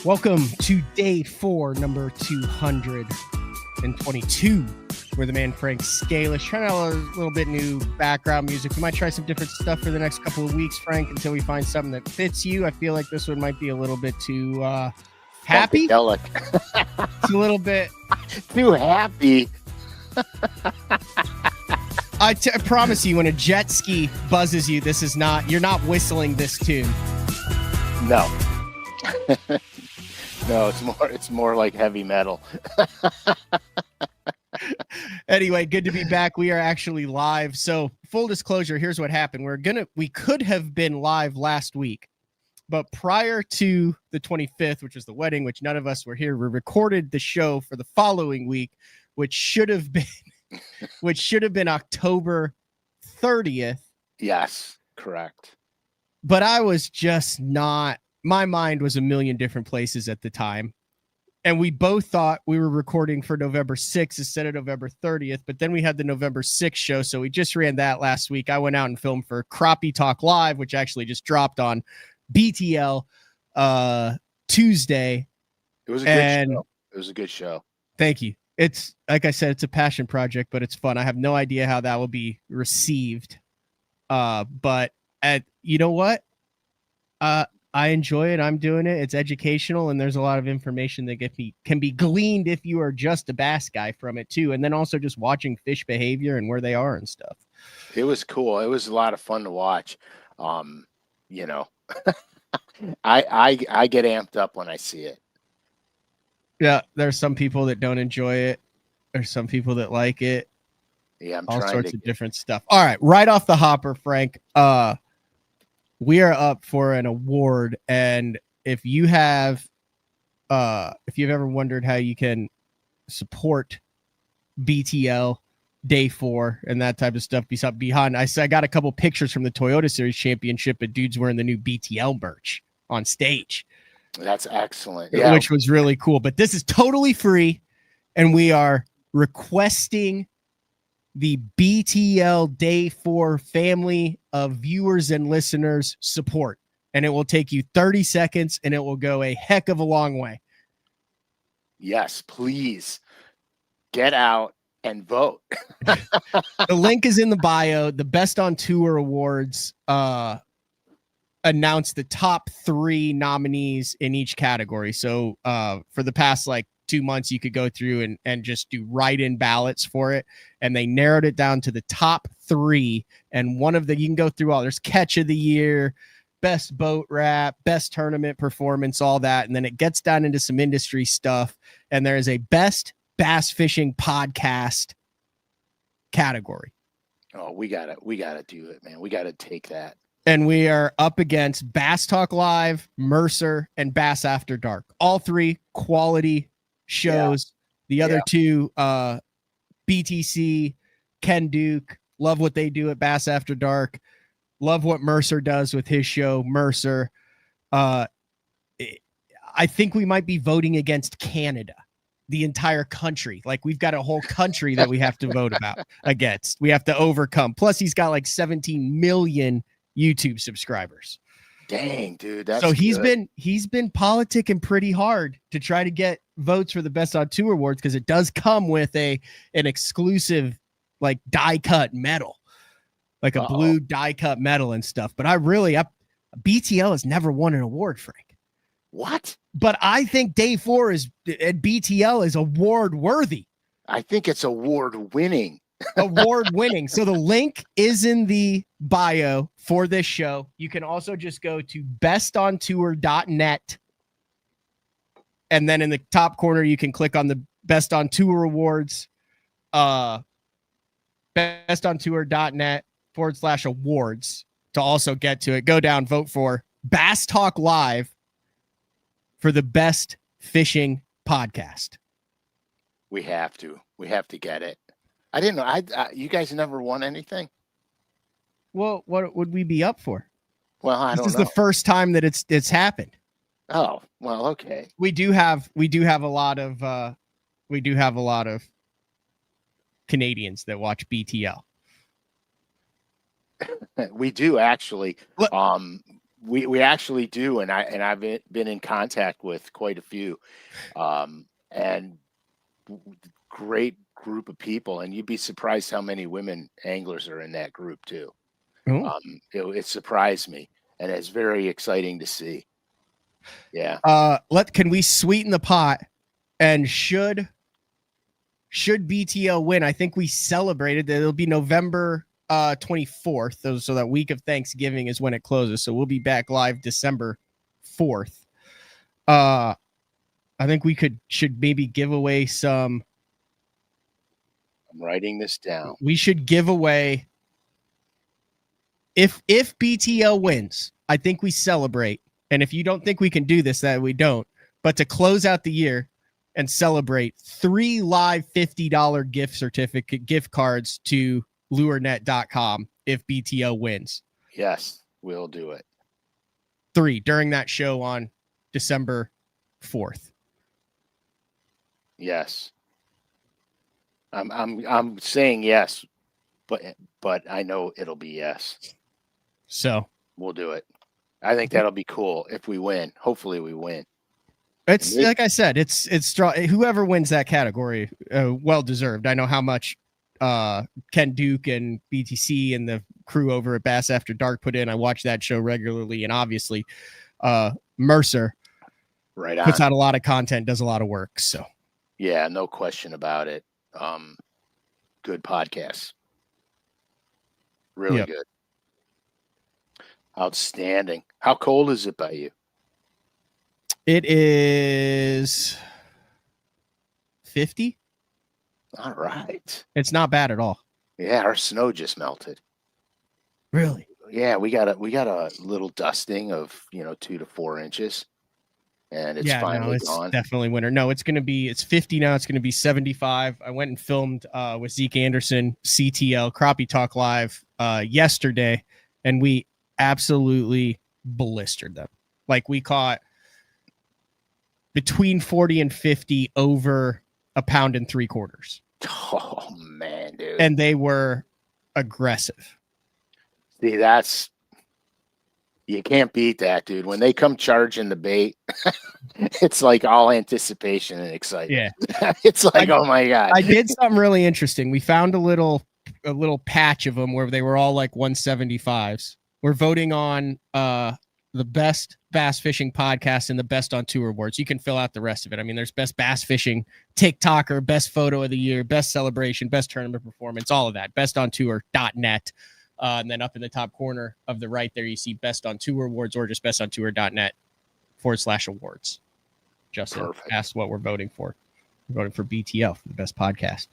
Welcome to day 4, number 222. We're the man Frank Scalish, trying out a little bit new background music. We might try some different stuff for the next couple of weeks, Frank, until we find something that fits you. I feel like this one might be a little bit too happy. It's a little bit too happy. I promise you, when a jet ski buzzes you, this is not, you're not whistling this tune. No. No, it's more like heavy metal. Anyway, good to be back. We are actually live. So full disclosure, here's what happened. We could have been live last week, but prior to the 25th, which was the wedding, which none of us were here, we recorded the show for the following week, which should have been October 30th. Yes, correct. But I was just not, my mind was a million different places at the time. And we both thought we were recording for November 6th instead of November 30th. But then we had the November 6th show. So we just ran that last week. I went out and filmed for Crappie Talk Live, which actually just dropped on BTL Tuesday. It was a good show. It was a good show. Thank you. It's, like I said, it's a passion project, but it's fun. I have no idea how that will be received. But you know what? I enjoy it. I'm doing it. It's educational, and there's a lot of information that can be gleaned if you are just a bass guy from it too. And then also just watching fish behavior and where they are and stuff. It was cool. It was a lot of fun to watch. You know, I get amped up when I see it. Yeah, there's some people that don't enjoy it. There's some people that like it. Yeah, all sorts of different stuff. All right, right off the hopper, Frank. We are up for an award, and if you've ever wondered how you can support BTL Day 4 and that type of stuff, behind, I got a couple pictures from the Toyota Series Championship of dudes wearing the new BTL merch on stage. That's excellent. Yeah, which was really cool. But this is totally free, and we are requesting the BTL Day 4 family of viewers and listeners support. And it will take you 30 seconds, and it will go a heck of a long way. Yes, please get out and vote. The link is in the bio. The Best on Tour Awards announced the top 3 nominees in each category. So for the past 2 months, you could go through and just do write-in ballots for it. And they narrowed it down to the top 3. And you can go through all, there's catch of the year, best boat wrap, best tournament performance, all that. And then it gets down into some industry stuff. And there is a best bass fishing podcast category. Oh, we gotta do it, man. We gotta take that. And we are up against Bass Talk Live, Mercer, and Bass After Dark. All 3 quality shows. Yeah. The other 2, BTC, Ken Duke, love what they do at Bass After Dark. Love what Mercer does with his show, Mercer. I think we might be voting against Canada, the entire country. We've got a whole country that we have to vote against. We have to overcome. Plus, he's got 17 million YouTube subscribers. Dang, dude. That's so he's been politicking pretty hard to try to get votes for the Best on Tour Awards, because it does come with an exclusive die cut medal, a blue die cut medal and stuff. But BTL has never won an award, Frank. What? But I think Day 4 at BTL is award worthy. I think it's award winning. Award winning. So the link is in the bio for this show. You can also just go to bestontour.net, and then in the top corner you can click on the Best on Tour Awards, bestontour.net/awards to also get to it. Go down, vote for Bass Talk Live for the best fishing podcast. We have to get it. I didn't know. You guys never won anything. Well, what would we be up for? Well, I don't know. This is the first time that it's happened. Oh, well, okay. We do have a lot of Canadians that watch BTL. We do actually. we actually do, and I've been in contact with quite a few, and great group of people, and you'd be surprised how many women anglers are in that group too. Oh. It surprised me, and it's very exciting to see. Yeah. Can we sweeten the pot? And should BTL win, I think we celebrated that it'll be November 24th. So that week of Thanksgiving is when it closes. So we'll be back live December 4th. I think we should maybe give away some. I'm writing this down. We should give away. If BTL wins, I think we celebrate. And if you don't think we can do this, that we don't. But to close out the year and celebrate 3 live $50 gift cards to lurenet.com if BTL wins. Yes, we'll do it. 3 during that show on December 4th. Yes. I'm saying yes, but I know it'll be yes. So we'll do it. I think that'll be cool if we win. Hopefully we win. It's like I said, it's strong. Whoever wins that category, well deserved. I know how much Ken Duke and BTC and the crew over at Bass After Dark put in. I watch that show regularly, and obviously Mercer puts out a lot of content, does a lot of work. So yeah, no question about it. Good podcast. Really good. Outstanding. How cold is it by you? It is 50. All right. It's not bad at all. Yeah, our snow just melted. Really? Yeah, we got a little dusting of 2 to 4 inches, and it's finally gone. Definitely winter. No, it's 50 now. It's gonna be 75. I went and filmed with Zeke Anderson, CTL Crappie Talk Live yesterday, and we absolutely blistered them. Like we caught between 40 and 50 over 1.75 pounds. Oh man, dude. And they were aggressive. See, you can't beat that, dude. When they come charging the bait, it's like all anticipation and excitement. Yeah. It's like, oh my God. I did something really interesting. We found a little patch of them where they were all like 175s. We're voting on the best bass fishing podcast and the best on tour awards. You can fill out the rest of it. I mean, there's best bass fishing TikToker, best photo of the year, best celebration, best tournament performance, all of that. bestontour.net. And then up in the top corner of the right there, you see best on tour awards or just bestontour.net/awards. Justin asked what we're voting for. We're voting for BTL for the best podcast.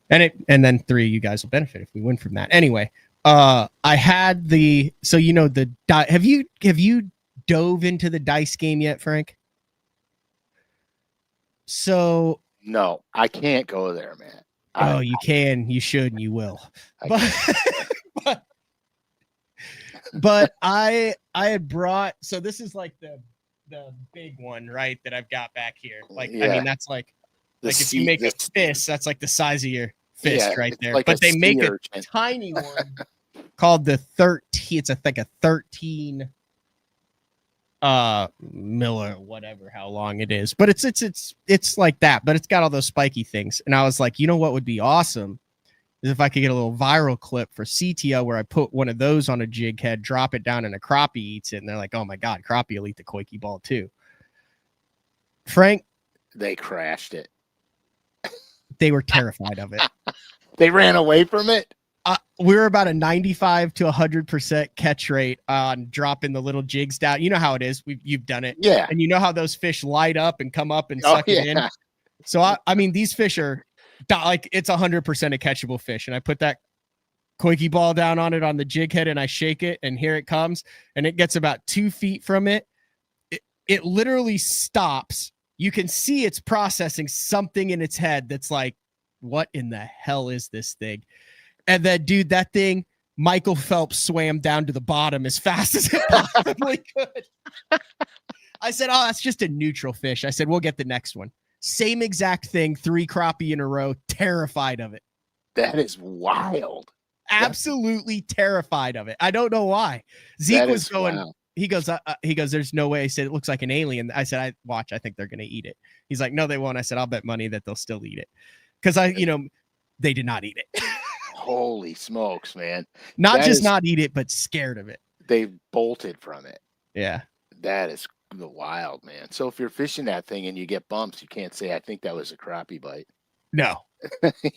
And then 3, you guys will benefit if we win from that. Anyway, I had have you dove into the dice game yet, Frank? So no, I can't go there, man. You can, you should, and you will. But I had brought, so this is like the big one, right, that I've got back here. Like, yeah. I mean, that's like if you make a fist, that's like the size of your fist right there. Like, but they make a tiny one called the 13. It's like a 13 miller, whatever, how long it is. But it's like that, but it's got all those spiky things. And I was like, you know what would be awesome is if I could get a little viral clip for CTO where I put one of those on a jig head, drop it down, and a crappie eats it. And they're like, oh my God, crappie will eat the koiki ball too. Frank, they crashed it. They were terrified of it. They ran away from it. We were about a 95 to 100% catch rate on dropping the little jigs down. You know how it is. You've done it. Yeah. And you know how those fish light up and come up and suck it in. So I mean, these fish are like, it's 100% a catchable fish. And I put that koiki ball down on it on the jig head and I shake it and here it comes. And it gets about 2 feet from it. It literally stops. You can see it's processing something in its head that's like, what in the hell is this thing? And then, dude, that thing, Michael Phelps swam down to the bottom as fast as it possibly could. I said, oh, that's just a neutral fish. I said, we'll get the next one. Same exact thing, 3 crappie in a row, terrified of it. That is wild. Absolutely terrified of it. I don't know why. Zeke was going, he goes, there's no way. I said, it looks like an alien. I said, I think they're going to eat it. He's like, no, they won't. I said, I'll bet money that they'll still eat it. Cause they did not eat it. Holy smokes, man. Not just not eat it, but scared of it. They bolted from it. Yeah. That is wild, man. So if you're fishing that thing and you get bumps, you can't say, I think that was a crappie bite. No.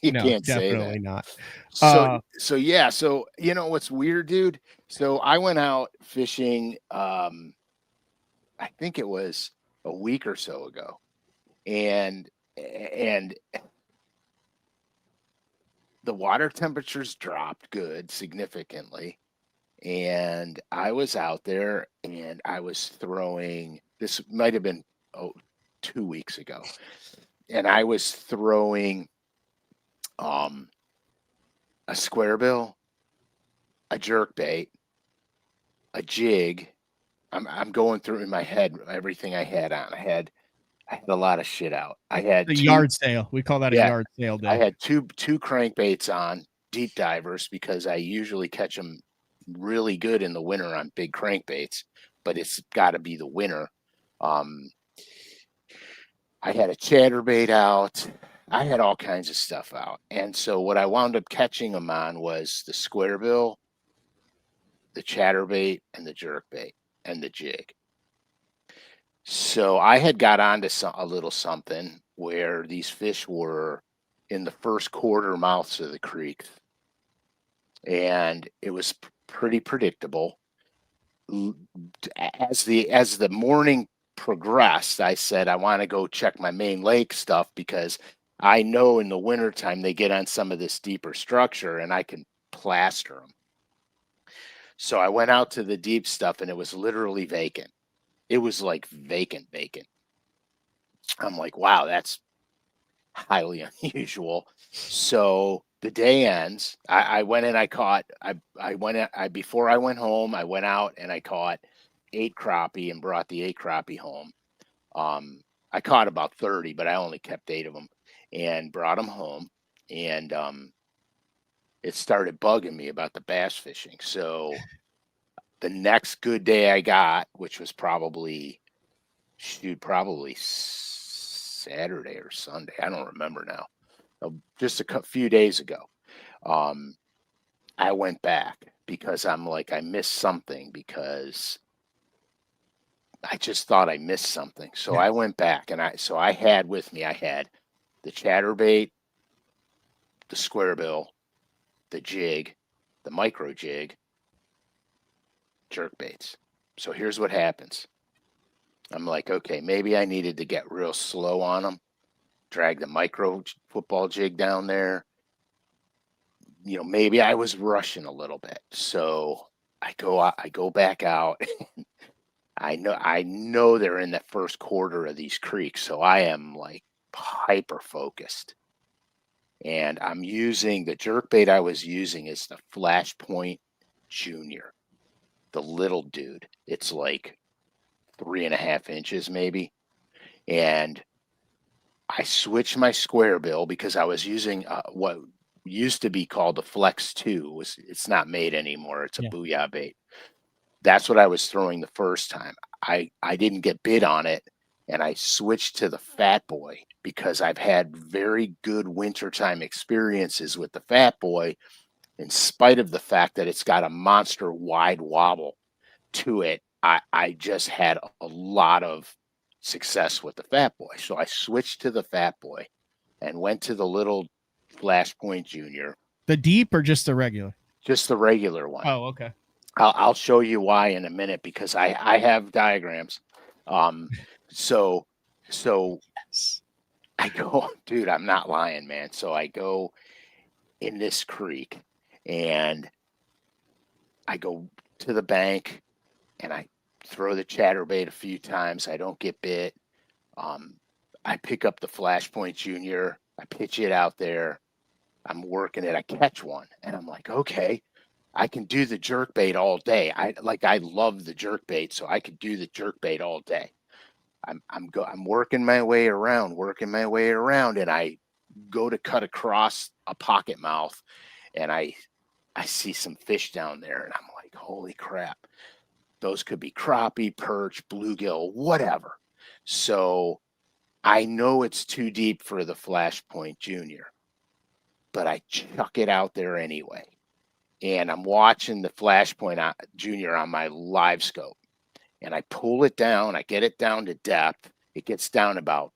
You can't say that. Definitely not. So yeah. So, you know, what's weird, dude? So I went out fishing, I think it was a week or so ago. And the water temperatures dropped significantly. And I was out there and I was throwing, this might have been 2 weeks ago. And I was throwing a square bill, a jerk bait, a jig. I'm going through in my head everything I had on. I had a lot of shit out. I had the yard sale. We call that a yard sale day. I had two crankbaits on, deep divers, because I usually catch them really good in the winter on big crankbaits, but it's got to be the winter. I had a chatterbait out. I had all kinds of stuff out. And so what I wound up catching them on was the square bill, the chatterbait, and the jerkbait, and the jig. So I had got onto a little something where these fish were in the first quarter mouths of the creek. And it was pretty predictable. As the morning progressed, I said, I want to go check my main lake stuff, because I know in the wintertime they get on some of this deeper structure and I can plaster them. So I went out to the deep stuff and it was literally vacant. It was like vacant. I'm like, wow, that's highly unusual. So the day ends. I went and I caught. Before I went home, I went out and I caught 8 crappie and brought the 8 crappie home. I caught about 30, but I only kept 8 of them and brought them home. And it started bugging me about the bass fishing. So the next good day I got, which was probably Saturday or Sunday, I don't remember now, just a few days ago, I went back because I'm like, I missed something, because I just thought I missed something. So I went back and I had with me, I had the chatterbait, the square bill, the jig, the micro jig, jerk baits. So here's what happens. I'm like, okay, maybe I needed to get real slow on them, drag the micro football jig down there. You know, maybe I was rushing a little bit. So I go back out. I know they're in the first quarter of these creeks. So I am like hyper focused. And I'm using the jerkbait I was using is the Flashpoint Junior, the little dude. It's like 3.5 inches maybe. And I switched my square bill because I was using what used to be called the Flex 2. It's not made anymore. It's a Booyah bait. That's what I was throwing the first time. I didn't get bid on it, and I switched to the Fat Boy because I've had very good wintertime experiences with the Fat Boy, in spite of the fact that it's got a monster wide wobble to it. I just had a lot of success with the Fat Boy. So I switched to the Fat Boy and went to the little Flashpoint Junior. The deep or just the regular? Just the regular one. Oh, okay. I'll show you why in a minute, because I have diagrams. So Yes. I go, dude, I'm not lying, man. So I go in this creek and I go to the bank and I throw the chatterbait a few times. I don't get bit. I pick up the Flashpoint Junior. I pitch it out there. I'm working it. I catch one and I'm like, okay, I can do the jerkbait all day. I love the jerkbait, so I could do the jerkbait all day. I'm working my way around, and I go to cut across a pocket mouth, and I see some fish down there, and I'm like, holy crap. Those could be crappie, perch, bluegill, whatever. So I know it's too deep for the Flashpoint Junior, but I chuck it out there anyway. And I'm watching the Flashpoint Junior on my live scope. And I pull it down. I get it down to depth. It gets down about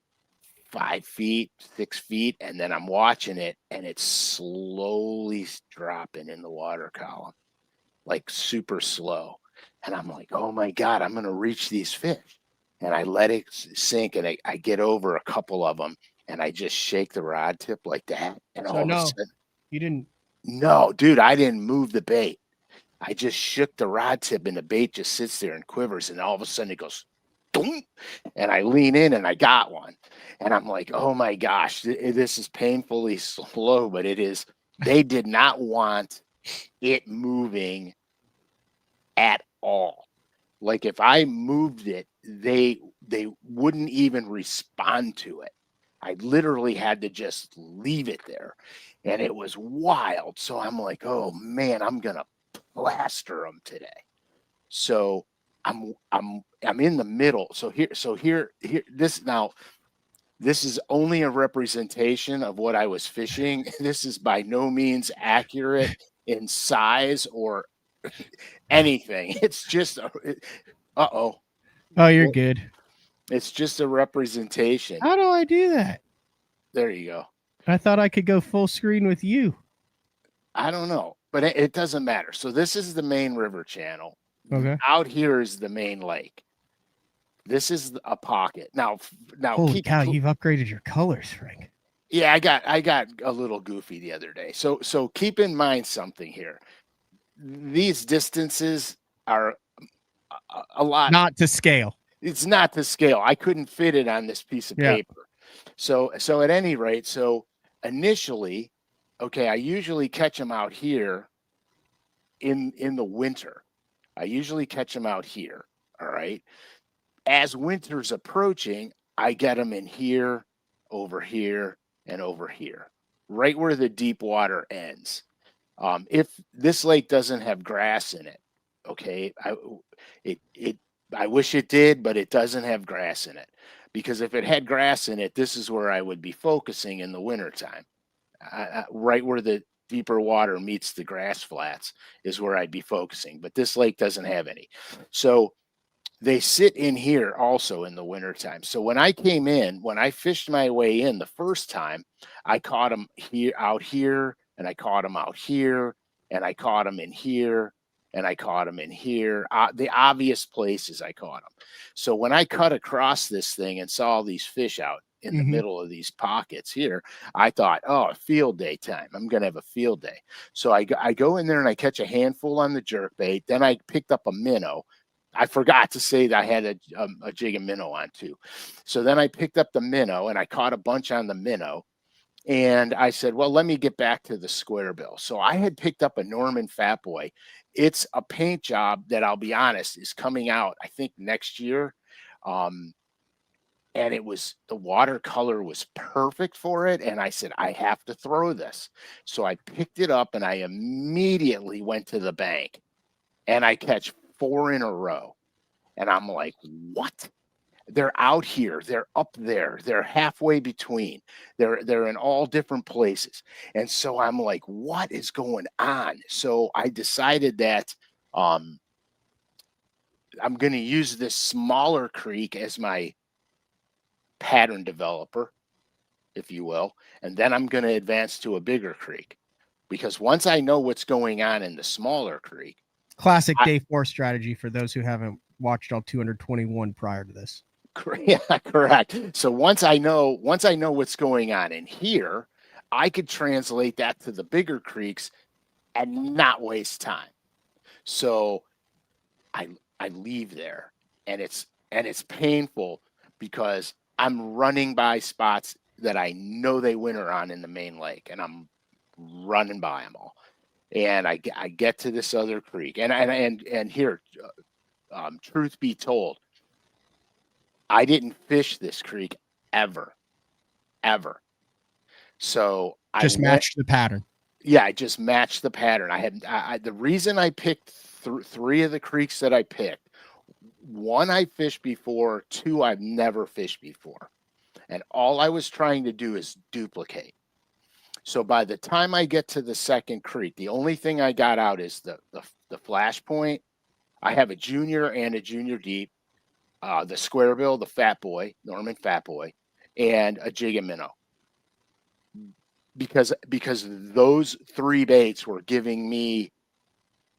5 feet, 6 feet. And then I'm watching it, and it's slowly dropping in the water column, like super slow. And I'm like, oh my God, I'm going to reach these fish. And I let it sink, and I get over a couple of them, and I just shake the rod tip like that. And all of a sudden, you didn't. No, dude, I didn't move the bait. I just shook the rod tip, and the bait just sits there and quivers. And all of a sudden it goes, boom, and I lean in, and I got one. And I'm like, oh my gosh, this is painfully slow, but it is. They did not want it moving at all. Like if I moved it, they wouldn't even respond to it. I literally had to just leave it there, and it was wild. So I'm like, oh man, I'm gonna plaster them today. So I'm in the middle. So here this is only a representation of what I was fishing. This is by no means accurate in size or anything. It's just oh, you're good. It's just a representation. How do I do that? There you go. I thought I could go full screen with you. I don't know, but it doesn't matter. So this is the main river channel. Okay. Out here is the main lake. This is a pocket. Now holy cow, you've upgraded your colors, Frank. Yeah, I got a little goofy the other day. So keep in mind something here. These distances are a lot. Not to scale. It's not to scale. I couldn't fit it on this piece of paper. So at any rate, so initially, okay, I usually catch them out here in the winter. I usually catch them out here. All right. As winter's approaching, I get them in here, over here, and over here, right where the deep water ends. If this lake doesn't have grass in it, okay, I wish it did, but it doesn't have grass in it. Because if it had grass in it, this is where I would be focusing in the wintertime. Right where the deeper water meets the grass flats is where I'd be focusing. But this lake doesn't have any. So they sit in here also in the wintertime. So when I came in, when I fished my way in the first time, I caught them here, out here, and I caught them out here, and I caught them in here, and I caught them in here. The obvious places I caught them. So when I cut across this thing and saw all these fish out in the middle of these pockets here, I thought, oh, field day time. I'm going to have a field day. So I go in there and I catch a handful on the jerkbait. Then I picked up a minnow. I forgot to say that I had a jig of minnow on too. So then I picked up the minnow and I caught a bunch on the minnow. And I said, well, let me get back to the square bill. So I had picked up a Norman Fat Boy. It's a paint job that, I'll be honest, is coming out, I think, next year. And it was, the watercolor was perfect for it. And I said, I have to throw this. So I picked it up and I immediately went to the bank and I catch 4 in a row. And I'm like, what? They're out here, they're up there, they're halfway between, they're in all different places. And so I'm like, what is going on? So I decided that I'm going to use this smaller creek as my pattern developer, if you will, and then I'm going to advance to a bigger creek, because once I know what's going on in the smaller creek. Classic day 4 strategy for those who haven't watched all 221 prior to this. Yeah, correct. So once I know what's going on in here, I could translate that to the bigger creeks and not waste time. So I leave there, and it's painful because I'm running by spots that I know they winter on in the main lake, and I'm running by them all. And I get to this other creek, and here, truth be told, I didn't fish this creek ever. So just matched the pattern. Yeah, I just matched the pattern. The reason I picked 3 of the creeks that I picked one, I fished before, two, I've never fished before. And all I was trying to do is duplicate. So by the time I get to the second creek, the only thing I got out is the flash point. I have a junior and a junior deep, the square bill, the fat boy, Norman fat boy, and a jig and minnow. Because those three baits were giving me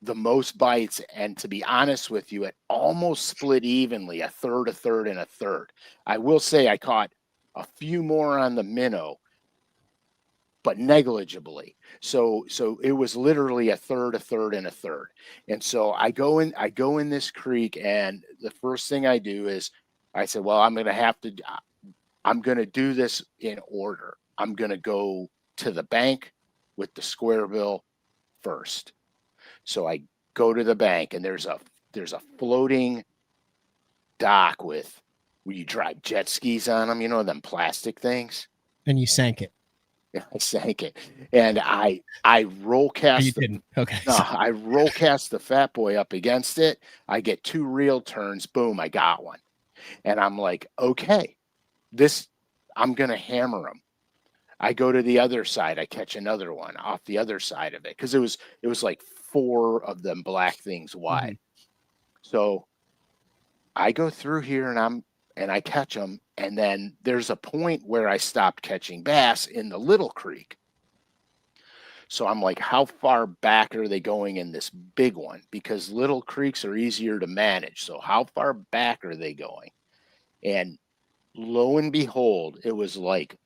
the most bites, and to be honest with you, it almost split evenly, a third, and a third. I will say I caught a few more on the minnow, but negligibly. So it was literally a third, and a third. And so I go in this creek, and the first thing I do is I said, well, I'm going to do this in order. I'm going to go to the bank with the square bill first. So I go to the bank, and there's a floating dock where you drive jet skis on them, them plastic things. And you sank it. I sank it, and I roll cast. You didn't. Okay. No, I roll cast the fat boy up against it. I get two reel turns. Boom! I got one, and I'm like, okay, I'm gonna hammer him. I go to the other side. I catch another one off the other side of it because it was like 4 of them black things wide. Mm-hmm. So I go through here, and I catch them. And then there's a point where I stopped catching bass in the little creek. So I'm like, how far back are they going in this big one? Because little creeks are easier to manage. So how far back are they going? And lo and behold, it was like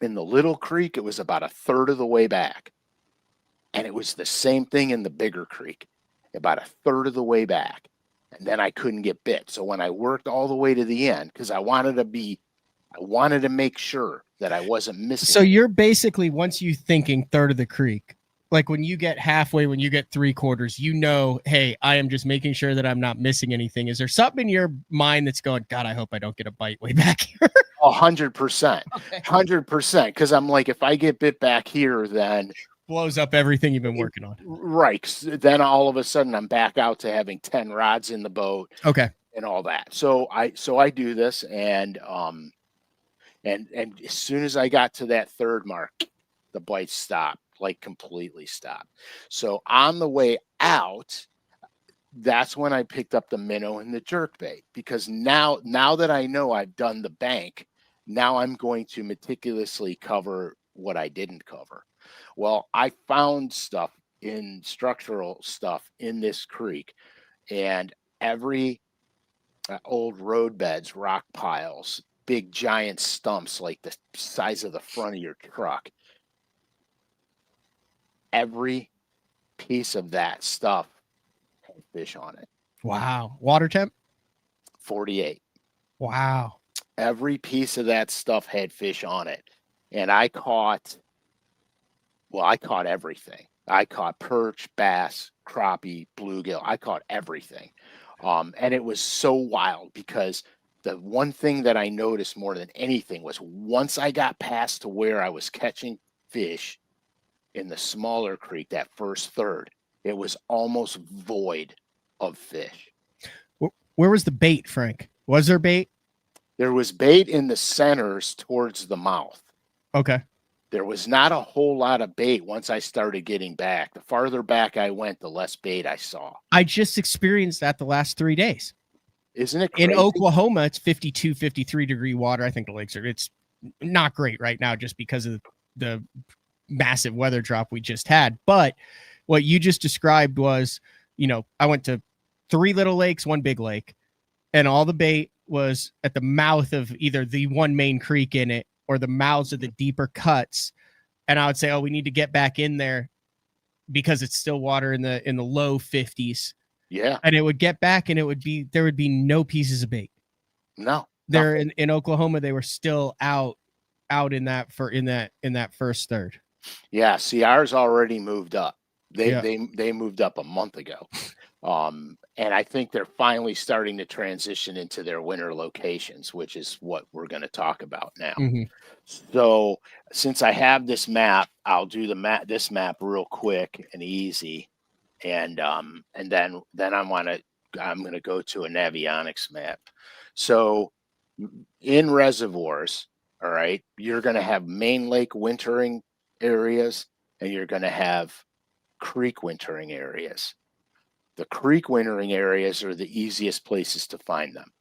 in the little creek, it was about a third of the way back. And it was the same thing in the bigger creek, about a third of the way back. And then I couldn't get bit. So when I worked all the way to the end, because I wanted to make sure that I wasn't missing. So you're basically, once you thinking third of the creek, like when you get halfway, when you get 3/4, hey, I am just making sure that I'm not missing anything. Is there something in your mind that's going, God, I hope I don't get a bite way back here? 100%, 100%. Because I'm like, if I get bit back here, then blows up everything you've been working on. Right. Then all of a sudden I'm back out to having 10 rods in the boat. Okay. And all that. So I do this, and as soon as I got to that third mark, the bites stopped, like completely stopped. So on the way out, that's when I picked up the minnow and the jerkbait, because now that I know I've done the bank, now I'm going to meticulously cover what I didn't cover. Well, I found structural stuff in this creek, and every old road beds, rock piles, big giant stumps like the size of the front of your truck. Every piece of that stuff had fish on it. Wow. Water temp? 48. Wow. Every piece of that stuff had fish on it. And I caught everything. I caught perch, bass, crappie, bluegill. I caught everything. And it was so wild, because the one thing that I noticed more than anything was once I got past to where I was catching fish in the smaller creek, that first third, it was almost void of fish. Where was the bait, Frank? Was there bait? There was bait in the centers towards the mouth. Okay. There was not a whole lot of bait once I started getting back. The farther back I went, the less bait I saw. I just experienced that the last 3 days. Isn't it crazy? In Oklahoma, it's 52, 53 degree water. I think the lakes it's not great right now just because of the massive weather drop we just had. But what you just described was, I went to 3 little lakes, 1 big lake, and all the bait was at the mouth of either the one main creek in it or the mouths of the deeper cuts. And I would say, we need to get back in there because it's still water in the low 50s. Yeah. And it would get back, and there would be no pieces of bait. No. There in Oklahoma, they were still out in that first third. Yeah. See, ours already moved up. They moved up a month ago. And I think they're finally starting to transition into their winter locations, which is what we're going to talk about now. Mm-hmm. So since I have this map, I'll do this map real quick and easy. And then I want to I'm going to go to a Navionics map. So in reservoirs, all right, you're going to have main lake wintering areas and you're going to have creek wintering areas. The creek wintering areas are the easiest places to find them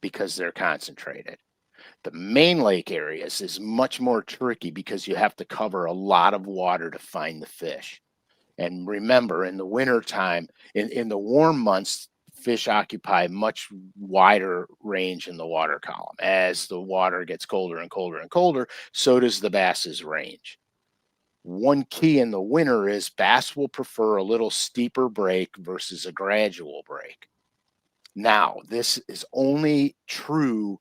because they're concentrated. The main lake areas is much more tricky because you have to cover a lot of water to find the fish. And remember, in the winter time, in the warm months, fish occupy much wider range in the water column. As the water gets colder and colder and colder, so does the bass's range. One key in the winter is bass will prefer a little steeper break versus a gradual break. Now, this is only true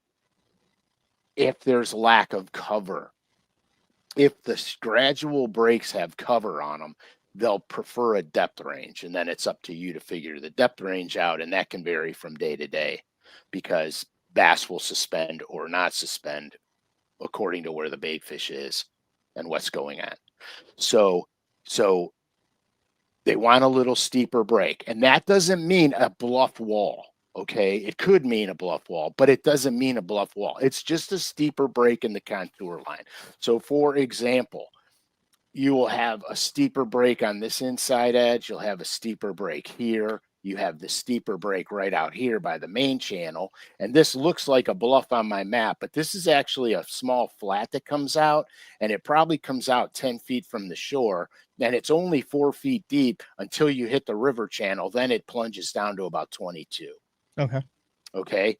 if there's lack of cover. If the gradual breaks have cover on them, they'll prefer a depth range, and then it's up to you to figure the depth range out, and that can vary from day to day because bass will suspend or not suspend according to where the bait fish is and what's going on. So they want a little steeper break, and that doesn't mean a bluff wall. Okay, it could mean a bluff wall, but it doesn't mean a bluff wall. It's just a steeper break in the contour line. So for example, you will have a steeper break on this inside edge. You'll have a steeper break here. You have the steeper break right out here by the main channel. And this looks like a bluff on my map, but this is actually a small flat that comes out, and it probably comes out 10 feet from the shore. And it's only 4 feet deep until you hit the river channel. Then it plunges down to about 22. Okay.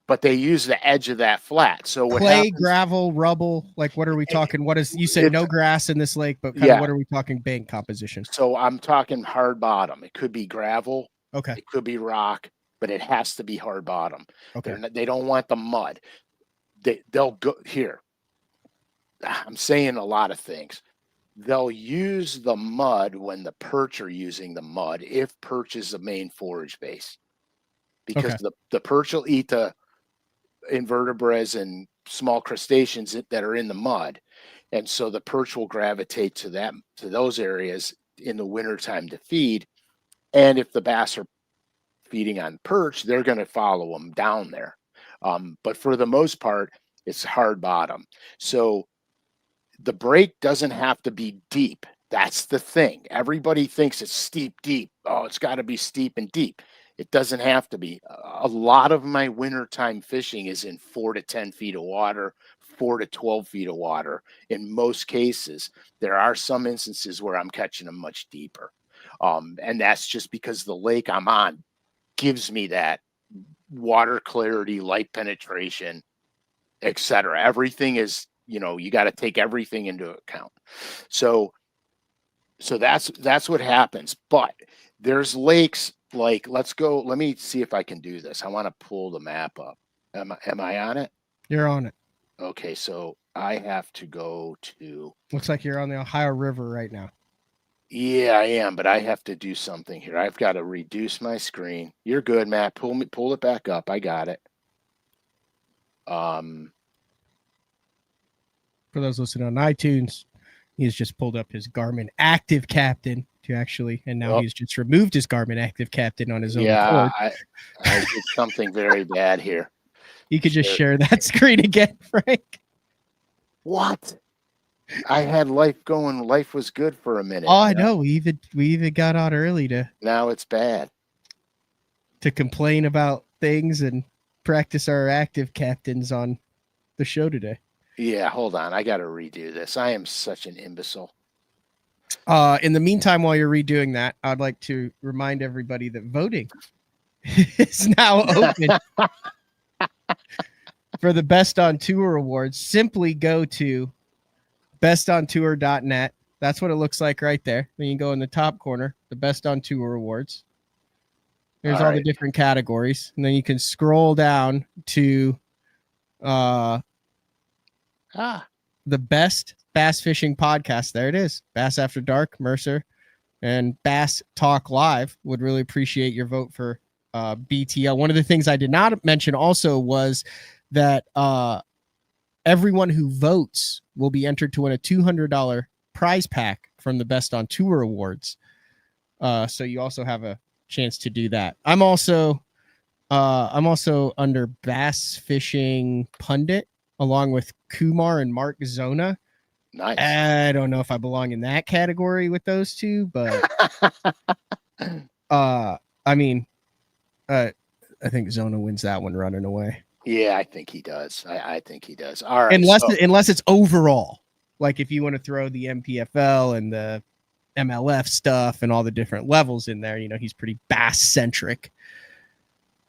But they use the edge of that flat. So what clay, happens, gravel, rubble, like what are we talking? What is, you said no grass in this lake, but kind of what are we talking bank composition? So I'm talking hard bottom. It could be gravel. Okay. It could be rock, but it has to be hard bottom. Okay. They don't want the mud. They'll go here. I'm saying a lot of things. They'll use the mud when the perch are using the mud if perch is the main forage base. Because the perch will eat the invertebrates and small crustaceans that are in the mud. And so the perch will gravitate to those areas in the wintertime to feed. And if the bass are feeding on perch, they're going to follow them down there. But for the most part, it's hard bottom. So the break doesn't have to be deep. That's the thing. Everybody thinks it's steep, deep. Oh, it's got to be steep and deep. It doesn't have to be. A lot of my wintertime fishing is in 4 to 10 feet of water, 4 to 12 feet of water. In most cases, there are some instances where I'm catching them much deeper. And that's just because the lake I'm on gives me that water clarity, light penetration, etc. Everything is, you got to take everything into account. So that's what happens. But there's lakes like, let me see if I can do this. I want to pull the map up. Am I on it? You're on it. Okay, so I have to go to. Looks like you're on the Ohio River right now. Yeah, I am, but I have to do something here. I've got to reduce my screen. You're good, Matt. Pull it back up. I got it. For those listening on iTunes, he's just pulled up his Garmin Active Captain to actually, and now he's just removed his Garmin Active Captain on his own. Yeah, I did something very bad here. You could just share that screen again, Frank. What? I had life going. Life was good for a minute. Oh, I know. We even got out early to. Now it's bad. To complain about things and practice our active captains on the show today. Yeah, hold on. I got to redo this. I am such an imbecile. In the meantime, while you're redoing that, I'd like to remind everybody that voting is now open for the Best on Tour Awards. Simply go to bestontour.net. That's what it looks like right there. Then you go in the top corner, the Best on Tour Awards. There's all the different categories. And then you can scroll down to the best bass fishing podcast. There it is. Bass After Dark, Mercer, and Bass Talk Live. Would really appreciate your vote for BTL. One of the things I did not mention also was that everyone who votes will be entered to win a $200 prize pack from the Best on Tour Awards. So you also have a chance to do that. I'm also under Bass Fishing Pundit along with Kumar and Mark Zona. Nice. I don't know if I belong in that category with those two, but I mean, I think Zona wins that one running away. Yeah, I think he does. I think he does. All right. Unless it's overall, like if you want to throw the MPFL and the MLF stuff and all the different levels in there, he's pretty bass centric.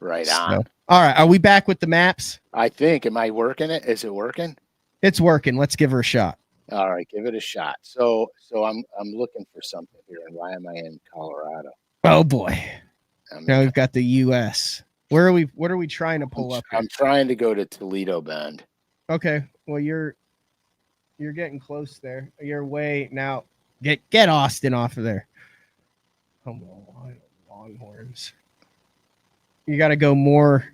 Right on. All right, are we back with the maps? I think. Am I working it? Is it working? It's working. Let's give her a shot. All right, give it a shot. So I'm looking for something here, and why am I in Colorado? Oh boy. Now we've got the U.S. What are we trying to pull up here? I'm trying to go to Toledo Bend. Okay. Well, you're getting close there. You're way now. Get Austin off of there. Come on, Longhorns. You got to go more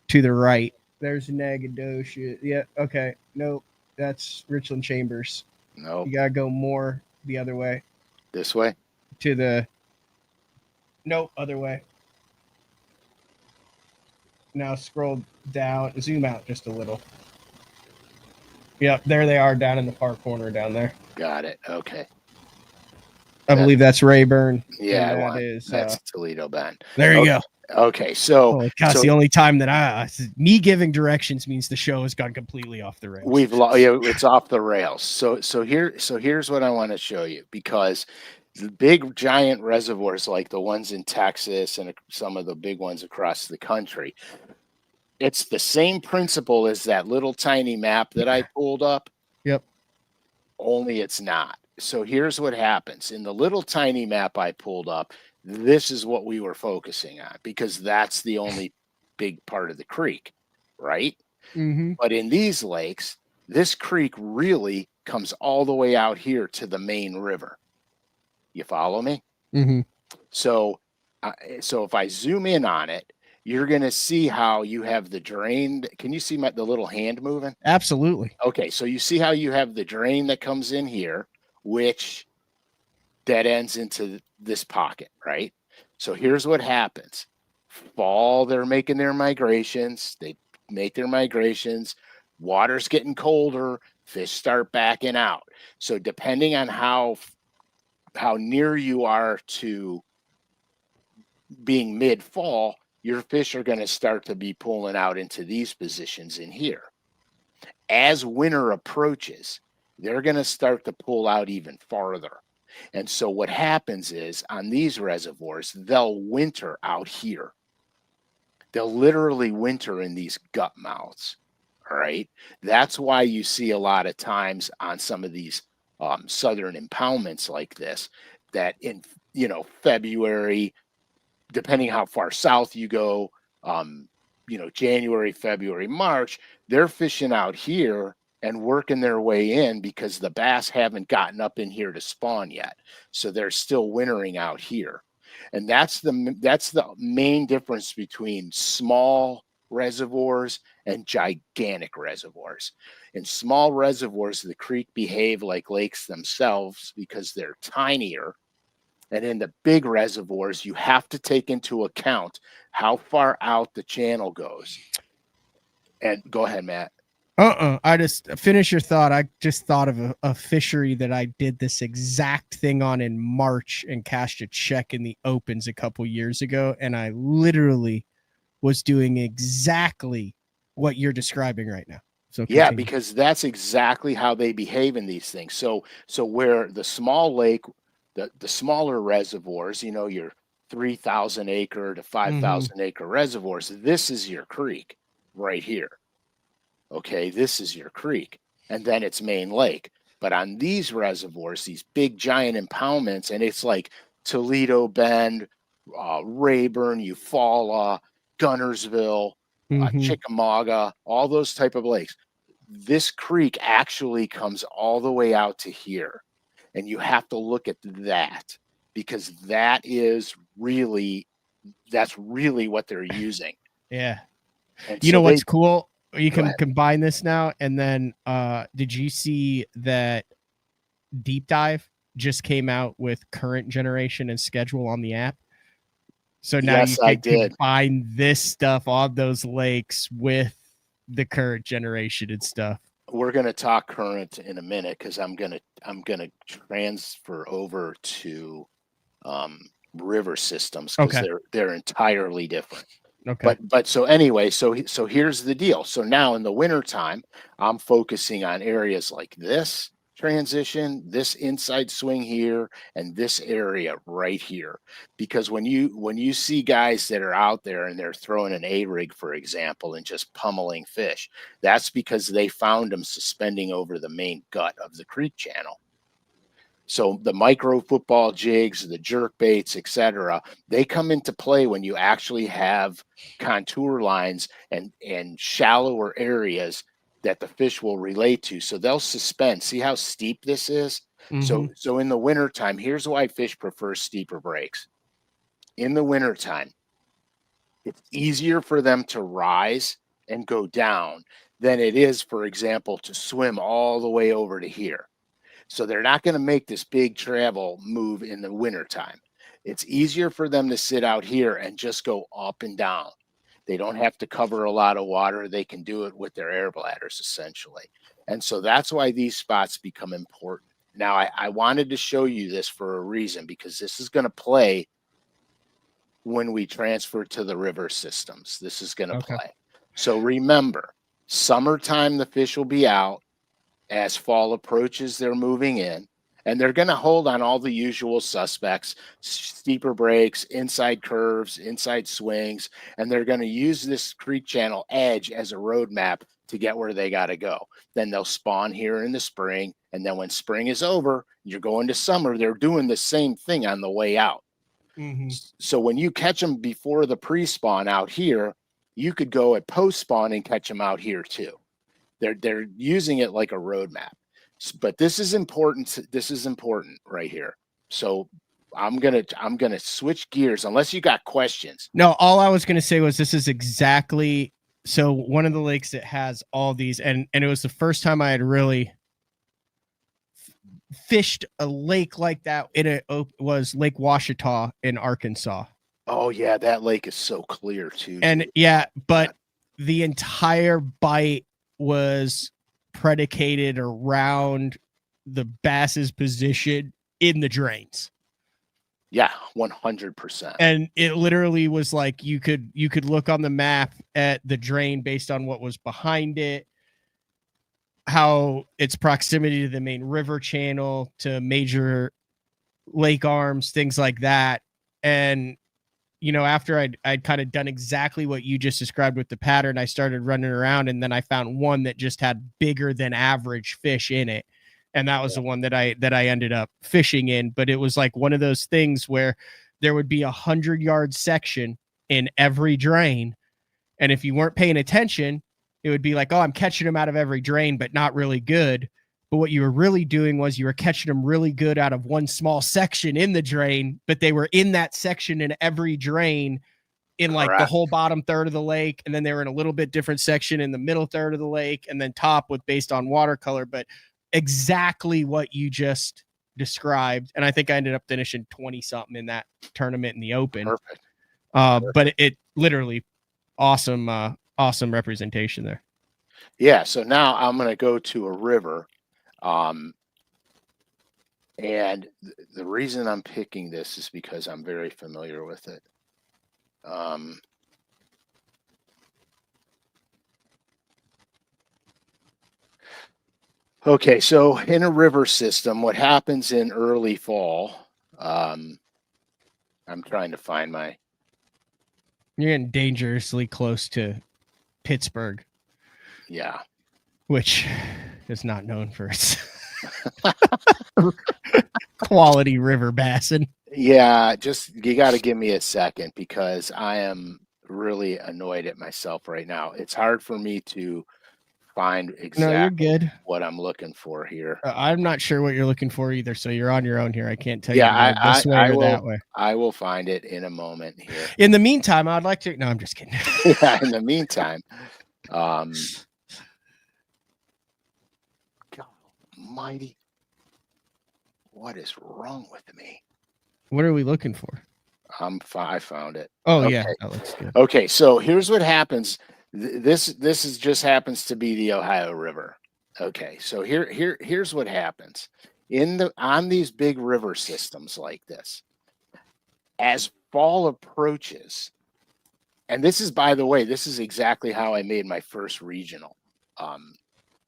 to the right. There's Nacogdoches. Yeah. Okay. Nope. That's Richland Chambers. No. You got to go more the other way. This way? Nope. Other way. Now scroll down. Zoom out just a little. Yep. There they are down in the far corner down there. Got it. Okay. I believe that's Rayburn. Yeah, that's Toledo Bend. There you go. Okay, so it's the only time that me giving directions means the show has gone completely off the rails. It's off the rails. So here's what I want to show you, because the big giant reservoirs like the ones in Texas and some of the big ones across the country, it's the same principle as that little tiny map that I pulled up. Yep. Only it's not. So here's what happens. In the little tiny map I pulled up, this is what we were focusing on, because that's the only big part of the creek, right? Mm-hmm. But in these lakes, this creek really comes all the way out here to the main river. You follow me? Mm-hmm. So if I zoom in on it, you're going to see how you have the drain. Can you see the little hand moving? Absolutely. Okay, so you see how you have the drain that comes in here, which dead ends into this pocket, right? So here's what happens. Fall, they're making their migrations. They make their migrations. Water's getting colder. Fish start backing out. So depending on how near you are to being mid-fall, your fish are going to start to be pulling out into these positions in here. As winter approaches, they're going to start to pull out even farther. And so what happens is, on these reservoirs, they'll winter out here. They'll literally winter in these gut mouths. All right. That's why you see a lot of times on some of these southern impoundments like this, that in February, depending how far south you go, January, February, March, they're fishing out here and working their way in, because the bass haven't gotten up in here to spawn yet. So they're still wintering out here. And that's the main difference between small reservoirs and gigantic reservoirs. In small reservoirs, the creek behave like lakes themselves because they're tinier. And in the big reservoirs, you have to take into account how far out the channel goes. And go ahead, Matt. I just finish your thought. I just thought of a fishery that I did this exact thing on in March and cashed a check in the opens a couple years ago. And I literally was doing exactly what you're describing right now. So continue. Yeah, because that's exactly how they behave in these things. So where the small lake, the smaller reservoirs, your 3,000 acre to 5,000 acre reservoirs, this is your creek right here. Okay, this is your creek, and then it's main lake. But on these reservoirs, these big giant impoundments, and it's like Toledo Bend, Rayburn, Eufaula, Gunnersville, Chickamauga, all those type of lakes. This creek actually comes all the way out to here. And you have to look at that, because that's really what they're using. Yeah. And you know what's cool? You can combine this now. And then did you see that Deep Dive just came out with current generation and schedule on the app? So now Yes, you I can did. combine this stuff on those lakes with the current generation and stuff. We're going to talk current in a minute because I'm gonna transfer over to river systems because Okay. they're entirely different. Okay. But so anyway, so here's the deal. So now in the wintertime, I'm focusing on areas like this transition, this inside swing here, and this area right here. Because when you see guys that are out there and they're throwing an A rig, for example, and just pummeling fish, that's because they found them suspending over the main gut of the creek channel. So the micro football jigs, the jerk baits, etc., they come into play when you actually have contour lines and shallower areas that the fish will relate to. So they'll suspend. See how steep this is? Mm-hmm. So in the wintertime, here's why fish prefer steeper breaks. In the wintertime, it's easier for them to rise and go down than it is, for example, to swim all the way over to here. So they're not going to make this big travel move in the wintertime. It's easier for them to sit out here and just go up and down. They don't have to cover a lot of water. They can do it with their air bladders, essentially. And so that's why these spots become important. Now, I wanted to show you this for a reason, because this is going to play when we transfer to the river systems. This is going to play. So remember, summertime, the fish will be out. As fall approaches, they're moving in, and they're going to hold on all the usual suspects, steeper breaks, inside curves, inside swings, and they're going to use this creek channel edge as a roadmap to get where they got to go. Then they'll spawn here in the spring, and then when spring is over, you're going to summer, they're doing the same thing on the way out. Mm-hmm. So when you catch them before the pre-spawn out here, you could go at post-spawn and catch them out here too. They're using it like a roadmap. But this is important. This is important right here. So I'm gonna switch gears unless you got questions. No, all I was gonna say was this is exactly so one of the lakes that has all these, and it was the first time I had really fished a lake like that. It was Lake Washita in Arkansas. Oh yeah, that lake is so clear too. And dude. yeah, but the entire bite was predicated around the bass's position in the drains. Yeah, 100%. And it literally was like you could look on the map at the drain based on what was behind it, how its proximity to the main river channel, to major lake arms, things like that. And you know, after I'd kind of done exactly what you just described with the pattern, I started running around, and then I found one that just had bigger than average fish in it. And that was the one that I ended up fishing in. But it was like one of those things where there would be 100-yard section in every drain. And if you weren't paying attention, it would be like, oh, I'm catching them out of every drain, but not really good. But what you were really doing was you were catching them really good out of one small section in the drain, but they were in that section in every drain in like the whole bottom third of the lake. And then they were in a little bit different section in the middle third of the lake, and then top with based on watercolor, but exactly what you just described. And I think I ended up finishing 20 something in that tournament in the open. Perfect. But it literally awesome representation there. Yeah. So now I'm going to go to a river. And the reason I'm picking this is because I'm very familiar with it. Okay, so in a river system, what happens in early fall, I'm trying to find my... You're getting dangerously close to Pittsburgh. Yeah. Which is not known for its quality river bassin. Yeah, just you got to give me a second because I am really annoyed at myself right now. It's hard for me to find exactly what I'm looking for here. I'm not sure what you're looking for either, so you're on your own here. I can't tell you this way or that way. I will find it in a moment here. In the meantime, I'd like to... No, I'm just kidding. Yeah, in the meantime, God almighty, what is wrong with me? What are we looking for? I found it. Oh Okay. yeah, that looks good. Okay, so here's what happens. This is just happens to be the Ohio River. Okay, so here's what happens on these big river systems like this. As fall approaches, and this is, by the way, this is exactly how I made my first regional,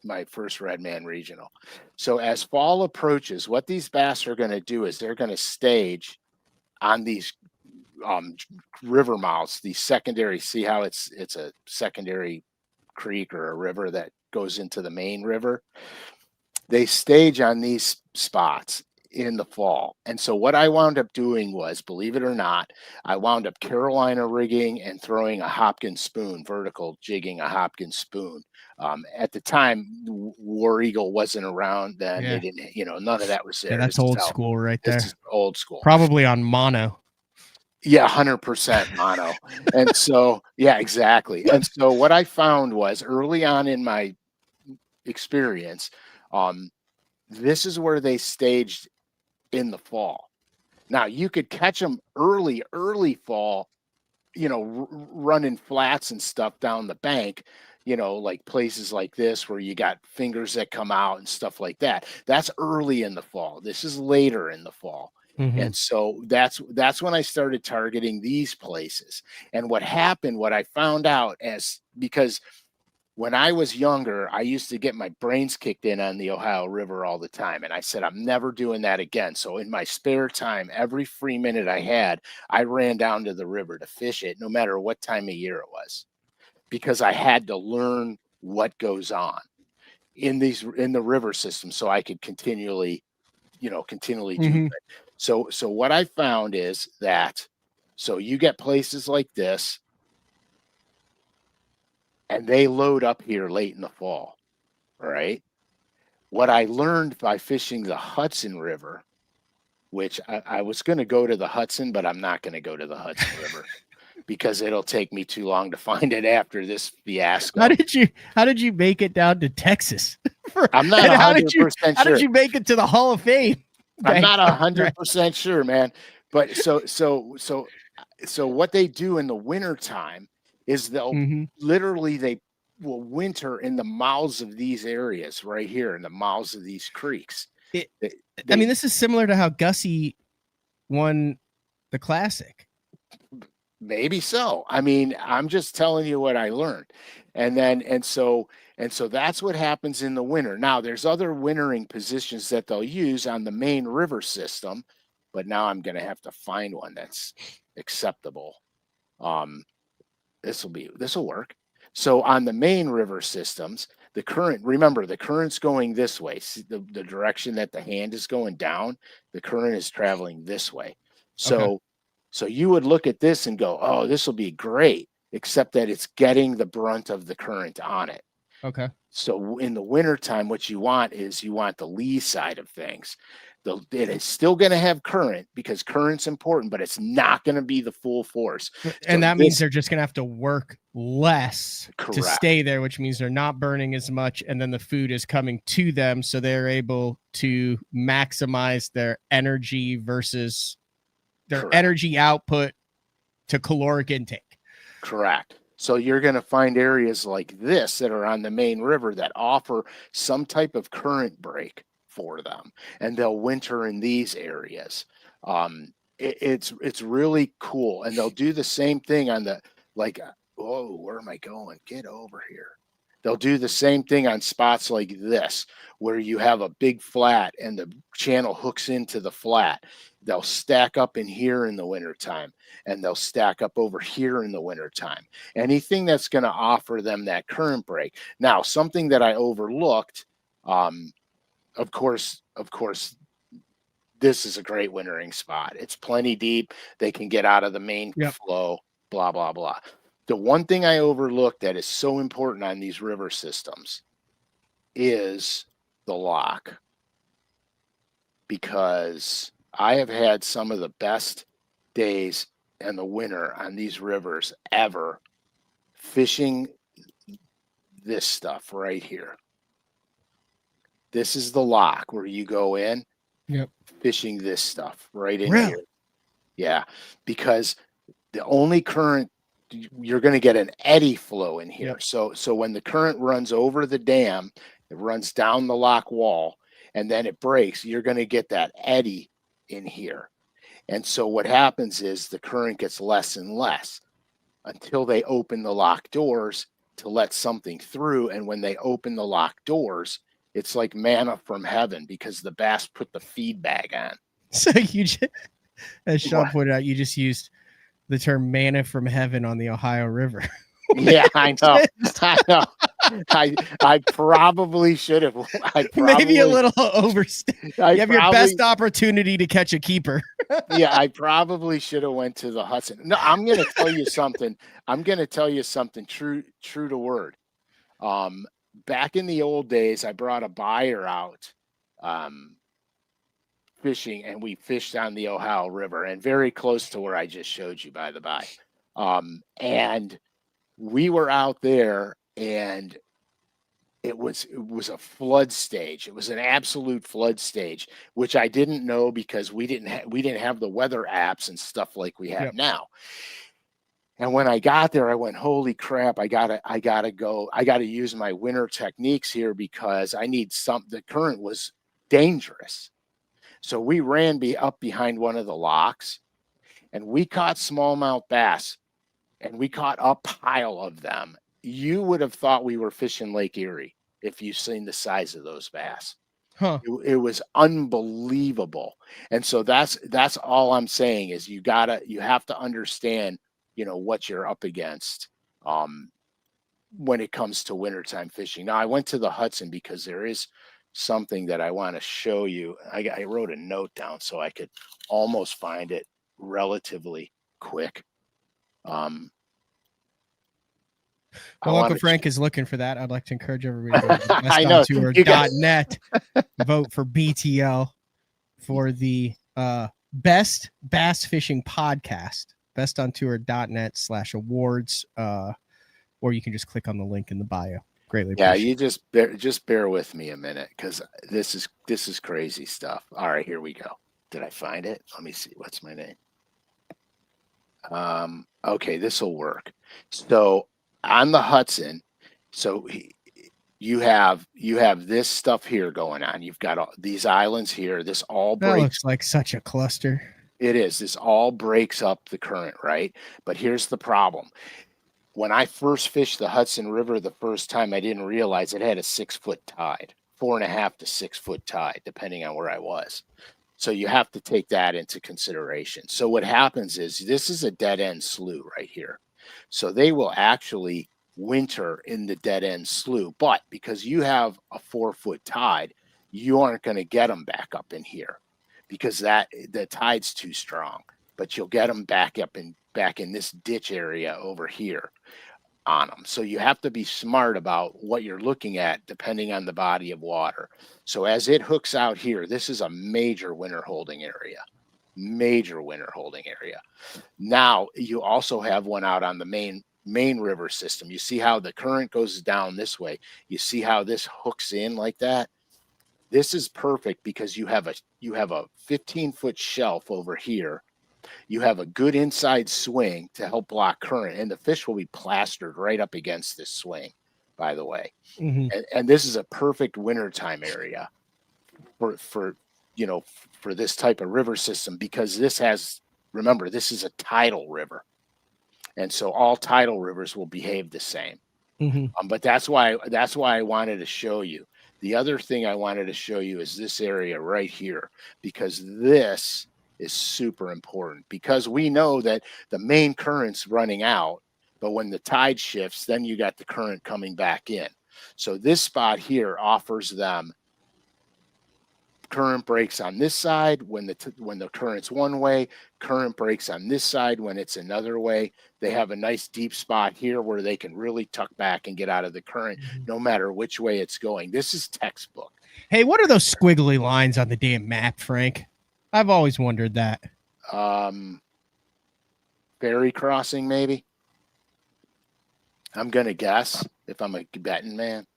my first Redman regional. So as fall approaches, what these bass are going to do is they're going to stage on these river mouths, these secondary. See how it's a secondary creek or a river that goes into the main river. They stage on these spots in the fall. And so what I wound up doing was, believe it or not, I wound up Carolina rigging and throwing a Hopkins spoon, vertical jigging a Hopkins spoon. At the time, War Eagle wasn't around then. Yeah. They didn't, none of that was there. Yeah, that's old school right there. This is old school. Probably on mono. Yeah, 100% mono. And so, yeah, exactly. And so what I found was early on in my experience, this is where they staged in the fall. Now you could catch them early fall, running flats and stuff down the bank, like places like this where you got fingers that come out and stuff like that. That's early in the fall. This is later in the fall. Mm-hmm. And so that's when I started targeting these places. And what happened, what I found out because when I was younger, I used to get my brains kicked in on the Ohio River all the time. And I said, I'm never doing that again. So in my spare time, every free minute I had, I ran down to the river to fish it, no matter what time of year it was, because I had to learn what goes on in the river system so I could continually do Mm-hmm. it. So what I found is that, so you get places like this, and they load up here late in the fall, right? What I learned by fishing the Hudson River, which I was going to go to the Hudson, but I'm not going to go to the Hudson River because it'll take me too long to find it after this fiasco. How did you make it down to Texas? I'm not 100% sure. How did you make it to the Hall of Fame? I'm not 100% sure, man. But so what they do in the wintertime is they'll literally, they will winter in the mouths of these areas right here, in the mouths of these creeks. I mean, this is similar to how Gussie won the Classic. Maybe so. I mean, I'm just telling you what I learned. And so that's what happens in the winter. Now, there's other wintering positions that they'll use on the main river system, but now I'm going to have to find one that's acceptable. This will work. So on the main river systems, the current's going this way. See the direction that the hand is going down, the current is traveling this way. So you would look at this and go, oh, this will be great, except that it's getting the brunt of the current on it. Okay. So in the wintertime, what you want the lee side of things. It is still going to have current because current's important, but it's not going to be the full force. And that means they're just going to have to work less to stay there, which means they're not burning as much. And then the food is coming to them. So they're able to maximize their energy versus their energy output to caloric intake. Correct. So you're going to find areas like this that are on the main river that offer some type of current break for them, and they'll winter in these areas. It's really cool, and they'll do the same thing on the where am I going? Get over here. They'll do the same thing on spots like this, where you have a big flat and the channel hooks into the flat. They'll stack up in here in the wintertime, and they'll stack up over here in the wintertime. Anything that's going to offer them that current break. Now, something that I overlooked, of course, this is a great wintering spot. It's plenty deep. They can get out of the main flow, blah, blah, blah. The one thing I overlooked that is so important on these river systems is the lock, because I have had some of the best days in the winter on these rivers ever fishing this stuff right here. This is the lock where you go in, fishing this stuff right in here. Yeah, because the only current you're going to get an eddy flow in here. Yep. So when the current runs over the dam, it runs down the lock wall and then it breaks, you're going to get that eddy in here. And so what happens is the current gets less and less until they open the lock doors to let something through. And when they open the lock doors, it's like manna from heaven because the bass put the feed bag on. So you just, as Sean What? pointed out, you just used the term manna from heaven on the Ohio River. Yeah, I know. I know. I probably should have. Maybe a little overstep. You have your best opportunity to catch a keeper. Yeah, I probably should have went to the Hudson. No, I'm going to tell you something. I'm going to tell you something true to word. Back in the old days, I brought a buyer out fishing, and we fished on the Ohio River, and very close to where I just showed you, by the by. And we were out there, and it was a flood stage. It was an absolute flood stage, which I didn't know because we didn't have the weather apps and stuff like we have now. And when I got there, I went, holy crap, I gotta use my winter techniques here because I need the current was dangerous. So we ran up behind one of the locks and we caught smallmouth bass, and we caught a pile of them. You would have thought we were fishing Lake Erie if you've seen the size of those bass. Huh. It was unbelievable. And so that's all I'm saying is you have to understand, what you're up against when it comes to wintertime fishing. Now I went to the Hudson because there is something that I want to show you. I wrote a note down so I could almost find it relatively quick. While Uncle Frank is looking for that, I'd like to encourage everybody to go to bestontour.net, vote for BTL for the best bass fishing podcast, bestontour.net/awards, or you can just click on the link in the bio. Greatly appreciate you just bear with me a minute because this is crazy stuff. All right, here we go. Did I find it? Let me see. What's my name? Okay, this will work. So on the Hudson, so you have this stuff here going on. You've got all these islands here. This all breaks. That looks like such a cluster. It is. This all breaks up the current, right? But here's the problem. When I first fished the Hudson River the first time, I didn't realize it had a 6-foot tide, 4.5 to 6 foot tide, depending on where I was. So you have to take that into consideration. So what happens is this is a dead end slough right here. So they will actually winter in the dead end slough. But because you have a 4-foot tide, you aren't going to get them back up in here because the tide's too strong. But you'll get them back in this ditch area over here on them. So you have to be smart about what you're looking at depending on the body of water. So as it hooks out here, this is a major winter holding area. Now you also have one out on the main river system. You see how the current goes down this way. You see how this hooks in like that. This is perfect because you have a 15-foot shelf over here. You have a good inside swing to help block current, and the fish will be plastered right up against this swing, by the way. Mm-hmm. And this is a perfect wintertime area for this type of river system because remember, this is a tidal river. And so all tidal rivers will behave the same. Mm-hmm. But that's why I wanted to show you. The other thing I wanted to show you is this area right here, because this is super important because we know that the main current's running out, but when the tide shifts, then you got the current coming back in. So this spot here offers them current breaks on this side when the current's one way, current breaks on this side when it's another way. They have a nice deep spot here where they can really tuck back and get out of the current no matter which way it's going. This is textbook. Hey, what are those squiggly lines on the damn map, Frank? I've always wondered that. Ferry crossing, maybe. I'm gonna guess if I'm a betting man.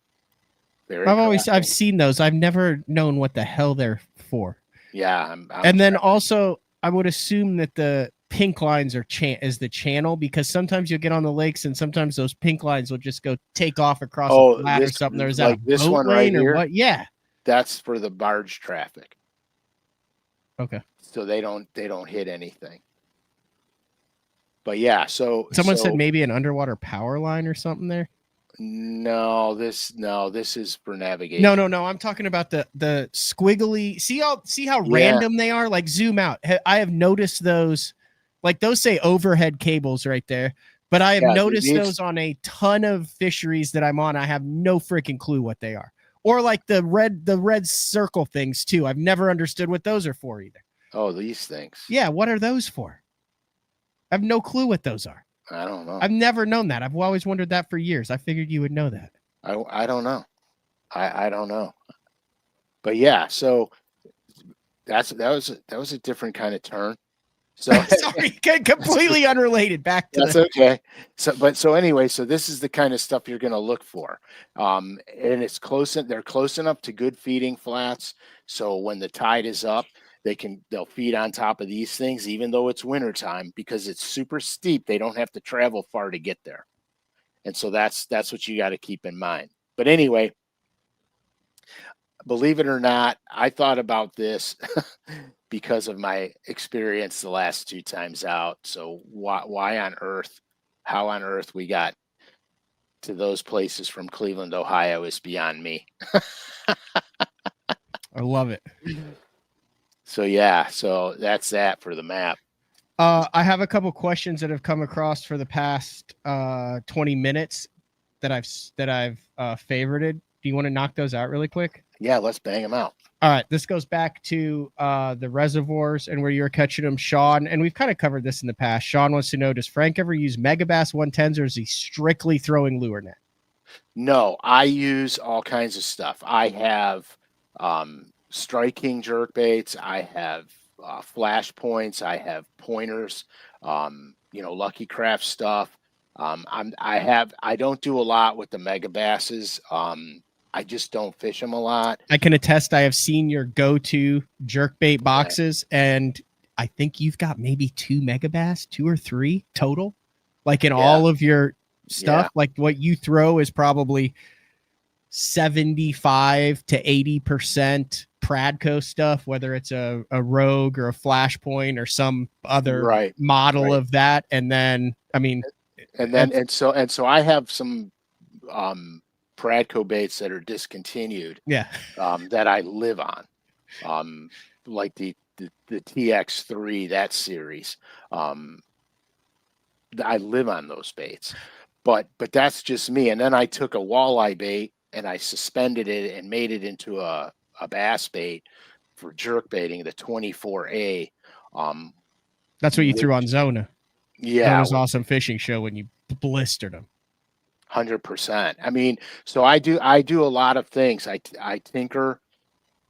I've seen those. I've never known what the hell they're for. Yeah, and then also I would assume that the pink lines are is the channel, because sometimes you'll get on the lakes and sometimes those pink lines will just go take off across a flat or something. There's that like a this boat one right lane or here. what? Yeah. That's for the barge traffic. Okay. So they don't hit anything. But yeah, so someone said maybe an underwater power line or something there. No, this is for navigation. No. I'm talking about the squiggly. See how random they are? Like zoom out. I have noticed those, like those say overhead cables right there. But I have noticed those on a ton of fisheries that I'm on. I have no freaking clue what they are. Or like the red circle things too. I've never understood what those are for either. Oh, these things. Yeah, what are those for? I have no clue what those are. I don't know. I've never known that. I've always wondered that for years. I figured you would know that. I don't know. I don't know. But yeah, so that was a different kind of turn. So sorry, completely unrelated. Back to okay. So anyway, so this is the kind of stuff you're going to look for, and it's close. They're close enough to good feeding flats, so when the tide is up, they'll feed on top of these things, even though it's wintertime, because it's super steep. They don't have to travel far to get there, and so that's what you got to keep in mind. But anyway, believe it or not, I thought about this because of my experience the last 2 times out. So why on earth, how on earth we got to those places from Cleveland, Ohio is beyond me. I love it. So yeah, so that's that for the map. I have a couple questions that have come across for the past 20 minutes that I've favorited. Do you want to knock those out really quick? Yeah, let's bang them out. All right, this goes back to the reservoirs and where you're catching them, Sean. And we've kind of covered this in the past. Sean wants to know, does Frank ever use Megabass 110s, or is he strictly throwing lure net? No, I use all kinds of stuff. I have Strike King jerk baits. I have flash points. I have pointers. Lucky Craft stuff. I don't do a lot with the Megabasses. I just don't fish them a lot. I can attest. I have seen your go-to jerkbait boxes, and I think you've got maybe 2 Megabass, 2 or 3 total, like in all of your stuff. Yeah. Like what you throw is probably 75 to 80% Pradco stuff, whether it's a Rogue or a Flashpoint or some other model of that. And then, so I have some Pradco baits that are discontinued. Yeah. That I live on. Like the TX3, that series. I live on those baits. But that's just me. And then I took a walleye bait and I suspended it and made it into a bass bait for jerk baiting, the 24A. That's what you threw on Zona. Yeah. That was awesome fishing show when you blistered them. 100%. So I do a lot of things. I tinker.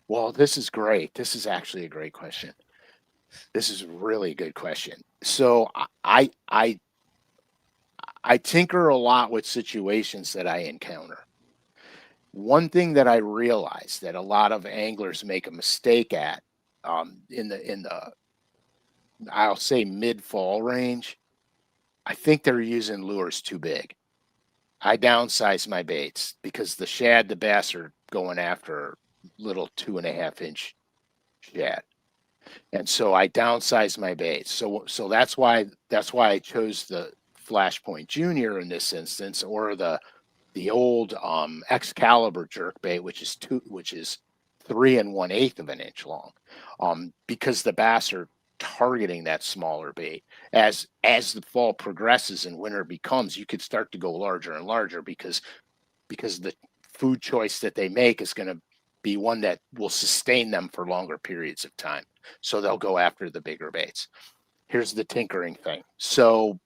Well, this is great. This is actually a great question. This is a really good question. So I tinker a lot with situations that I encounter. One thing that I realize that a lot of anglers make a mistake at in the I'll say mid-fall range, I think they're using lures too big. I downsize my baits because the shad, the bass are going after little 2.5-inch shad. And so I downsize my baits. So that's why I chose the Flashpoint Junior in this instance, or the old Excalibur jerkbait, which is 3 1/8 of an inch long, because the bass are targeting that smaller bait. As the fall progresses and winter becomes, you could start to go larger and larger because the food choice that they make is going to be one that will sustain them for longer periods of time. So they'll go after the bigger baits. Here's the tinkering thing. So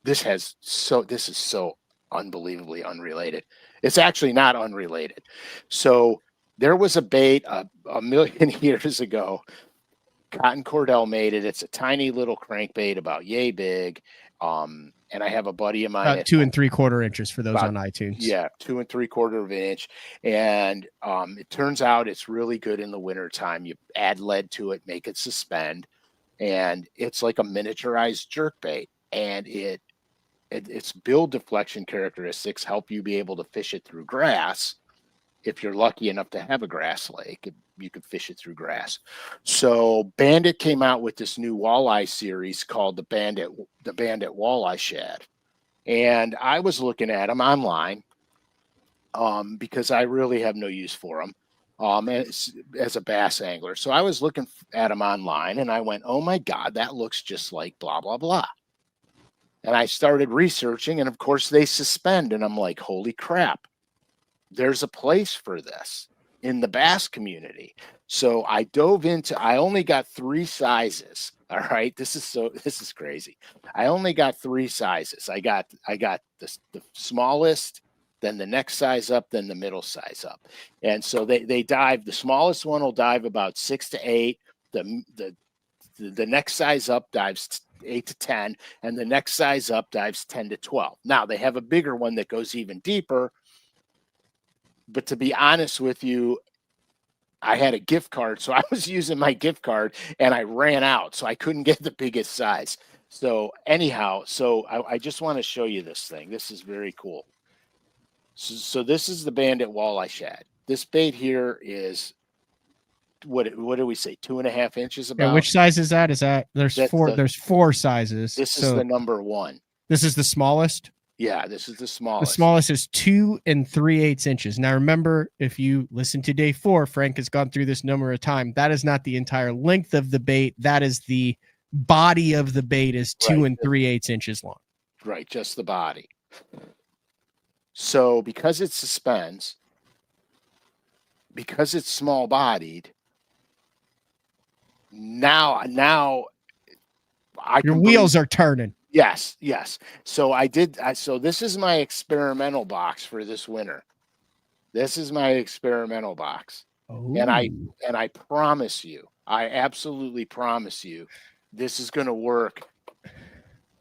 this is so unbelievably unrelated. It's actually not unrelated. So there was a bait a million years ago. Cotton Cordell made it. It's a tiny little crankbait, about yay big. And I have a buddy of mine. About 2 3/4 inches for those on iTunes. Yeah, 2 3/4 inch. And it turns out it's really good in the wintertime. You add lead to it, make it suspend. and it's like a miniaturized jerkbait, and its bill deflection characteristics help you be able to fish it through grass. If you're lucky enough to have a grass lake, you could fish it through grass. So Bandit came out with this new walleye series called the Bandit Walleye Shad. And I was looking at them online because I really have no use for them as a bass angler. So I was looking at them online, and I went, oh my God, that looks just like blah, blah, blah. And I started researching, and of course they suspend, and I'm like, holy crap, there's a place for this in the bass community. So I dove into, I only got 3 sizes. All right. This is crazy. I only got 3 sizes. I got the smallest, then the next size up, then the middle size up. And so they dive, the smallest one will dive about 6 to 8. The next size up dives 8 to 10, and the next size up dives 10 to 12. Now they have a bigger one that goes even deeper. But to be honest with you, I had a gift card, so I was using my gift card, and I ran out, so I couldn't get the biggest size. So anyhow, I just want to show you this thing. This is very cool. So this is the Bandit Walleye Shad. This bait here is, what do we say, 2.5 inches about? Yeah, which size is that? There's 4 sizes. This is the number 1. This is the smallest? Yeah, this is the smallest. The smallest is 2 3/8 inches. Now, remember, if you listen to day 4, Frank has gone through this number of times. That is not the entire length of the bait. That is the body of the bait is 2 3/8 inches long. Right, just the body. So because it suspends, because it's small bodied, now your wheels are turning. Yes. So so this is my experimental box for this winter. This is my experimental box. Oh. And I promise you, I absolutely promise you, this is going to work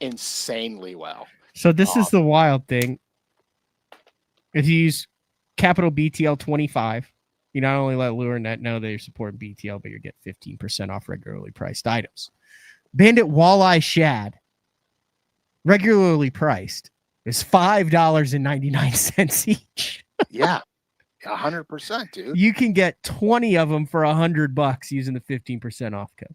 insanely well. So this is the wild thing. If you use capital BTL 25, you not only let LureNet know that you're supporting BTL, but you get 15% off regularly priced items. Bandit Walleye Shad, regularly priced, is $5.99 each. Yeah, 100%, dude. You can get 20 of them for $100 using the 15% off code.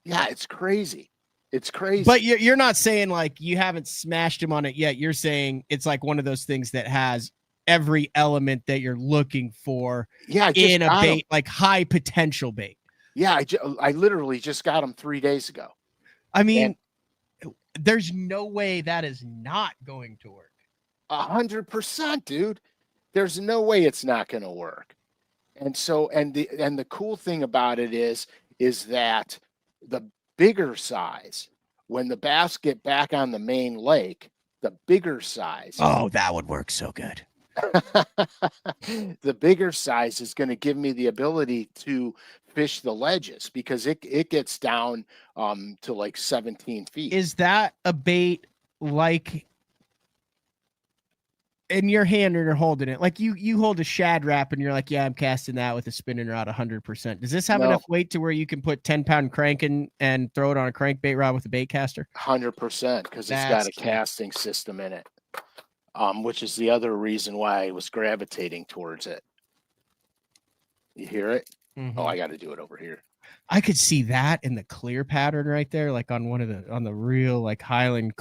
Yeah, it's crazy. It's crazy. But you're not saying like you haven't smashed him on it yet. You're saying it's like one of those things that has every element that you're looking for in a bait, like high potential bait. Yeah, I literally just got him 3 days ago. I mean, there's no way that is not going to work. 100%, dude. There's no way it's not going to work. And so, and the cool thing about it is that the bigger size, when the bass get back on the main lake, the bigger size. Oh, that would work so good. The bigger size is going to give me the ability to fish the ledges because it gets down to like 17 feet. Is that a bait like in your hand or you're holding it? Like you hold a shad wrap and you're like, yeah, I'm casting that with a spinning rod 100%. Does this have enough weight to where you can put 10-pound crank and throw it on a crankbait rod with a bait caster? 100%, because it's got a casting system in it. Which is the other reason why I was gravitating towards it. You hear it? Mm-hmm. Oh, I got to do it over here. I could see that in the clear pattern right there, like on the real like Highland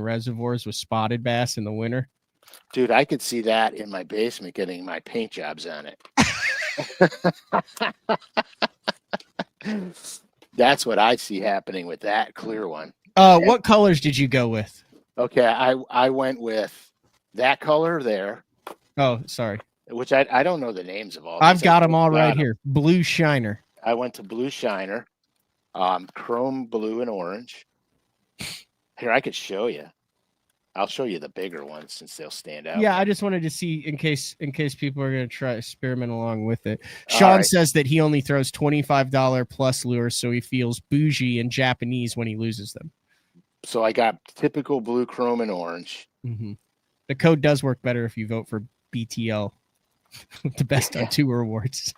reservoirs with spotted bass in the winter. Dude, I could see that in my basement getting my paint jobs on it. That's what I see happening with that clear one. What colors did you go with? Okay, I went with that color there. Oh, sorry. Which I don't know the names of all. I've got them all right here. Blue Shiner. I went to Blue Shiner, chrome blue and orange. Here, I could show you. I'll show you the bigger ones since they'll stand out. Yeah, I just wanted to see in case people are going to try experiment along with it. Sean says that he only throws $25 plus lures, so he feels bougie and Japanese when he loses them. So I got typical blue, chrome, and orange. Mm-hmm. The code does work better if you vote for BTL, the best on 2 awards.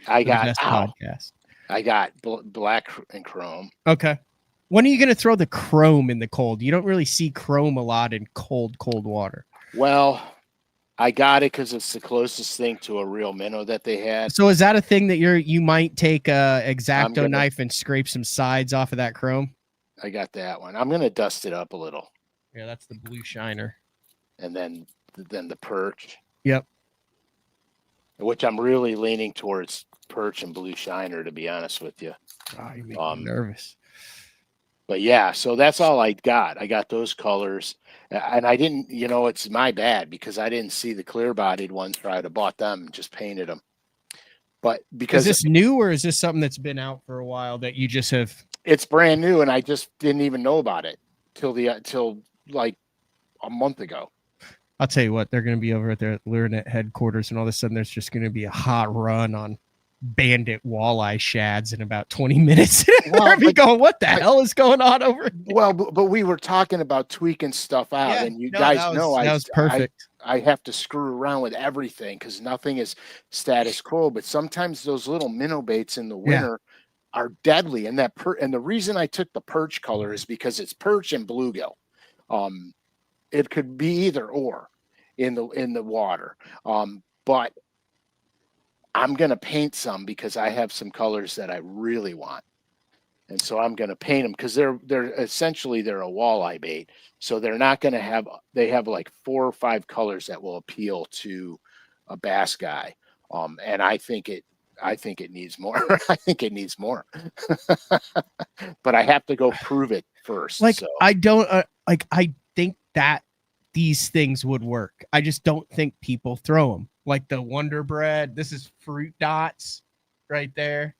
I got best podcast. I got black and chrome. Okay. When are you going to throw the chrome in the cold? You don't really see chrome a lot in cold water. Well, I got it because it's the closest thing to a real minnow that they had. So is that a thing that you might take a X-Acto knife and scrape some sides off of that chrome? I got that one. I'm gonna dust it up a little. Yeah, that's the blue shiner. And then the perch. Yep. Which I'm really leaning towards perch and blue shiner, to be honest with you. Oh, you make me nervous. But yeah, so that's all I got. I got those colors, and I didn't. You know, it's my bad because I didn't see the clear-bodied ones. So I'd have bought them and just painted them. But because is this new or is this something that's been out for a while that you just have? It's brand new, and I just didn't even know about it till like a month ago. I'll tell you what, they're going to be over at their LureNet headquarters, and all of a sudden there's just going to be a hot run on bandit walleye shads in about 20 minutes. Well, be going, what the hell is going on over here? Well, but we were talking about tweaking stuff out, and you guys know that was perfect. I have to screw around with everything because nothing is status quo. But sometimes those little minnow baits in the winter are deadly, and and the reason I took the perch color is because it's perch and bluegill. It could be either or in the water, but I'm going to paint some because I have some colors that I really want. And so I'm going to paint them because they're essentially they're a walleye bait. So they're not going to have, they have like 4 or 5 colors that will appeal to a bass guy. And I think it needs more. I think it needs more, but I have to go prove it first. Like, so. I don't I think that these things would work. I just don't think people throw them. Like the Wonder Bread. This is Fruit Dots right there.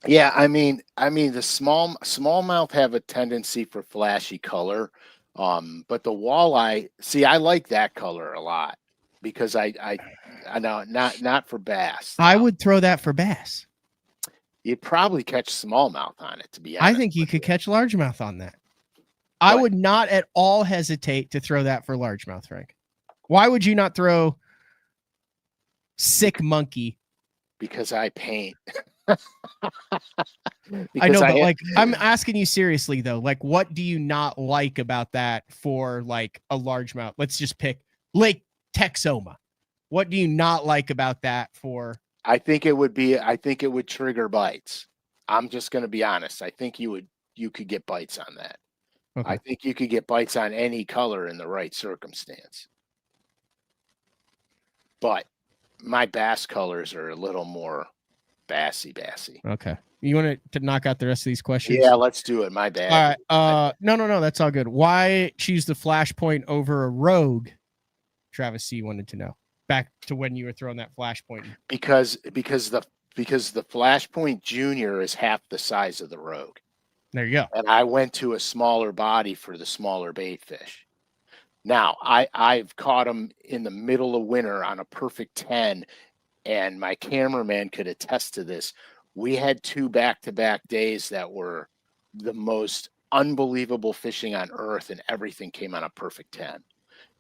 Yeah, I mean the smallmouth have a tendency for flashy color, but the walleye, see, I like that color a lot because I know not for bass. I would throw that for bass. You'd probably catch smallmouth on it, to be honest. I think you could catch largemouth on that. I would not at all hesitate to throw that for largemouth, Frank. Why would you not throw Sick Monkey? Because I paint. I know, but like, I'm asking you seriously though. Like, what do you not like about that for like a largemouth? Let's just pick Lake Texoma. What do you not like about that for? I think it would trigger bites. I'm just going to be honest. I think you could get bites on that. Okay. I think you could get bites on any color in the right circumstance. But my bass colors are a little more bassy. Okay. You want to knock out the rest of these questions? Yeah, let's do it. My bad. All right. No, that's all good. Why choose the Flashpoint over a Rogue? Travis C wanted to know. Back to when you were throwing that Flashpoint. Because the Flashpoint Junior is half the size of the Rogue. There you go. And I went to a smaller body for the smaller bait fish. Now, I've caught them in the middle of winter on a perfect 10, and my cameraman could attest to this. We had 2 back-to-back days that were the most unbelievable fishing on earth, and everything came on a perfect 10.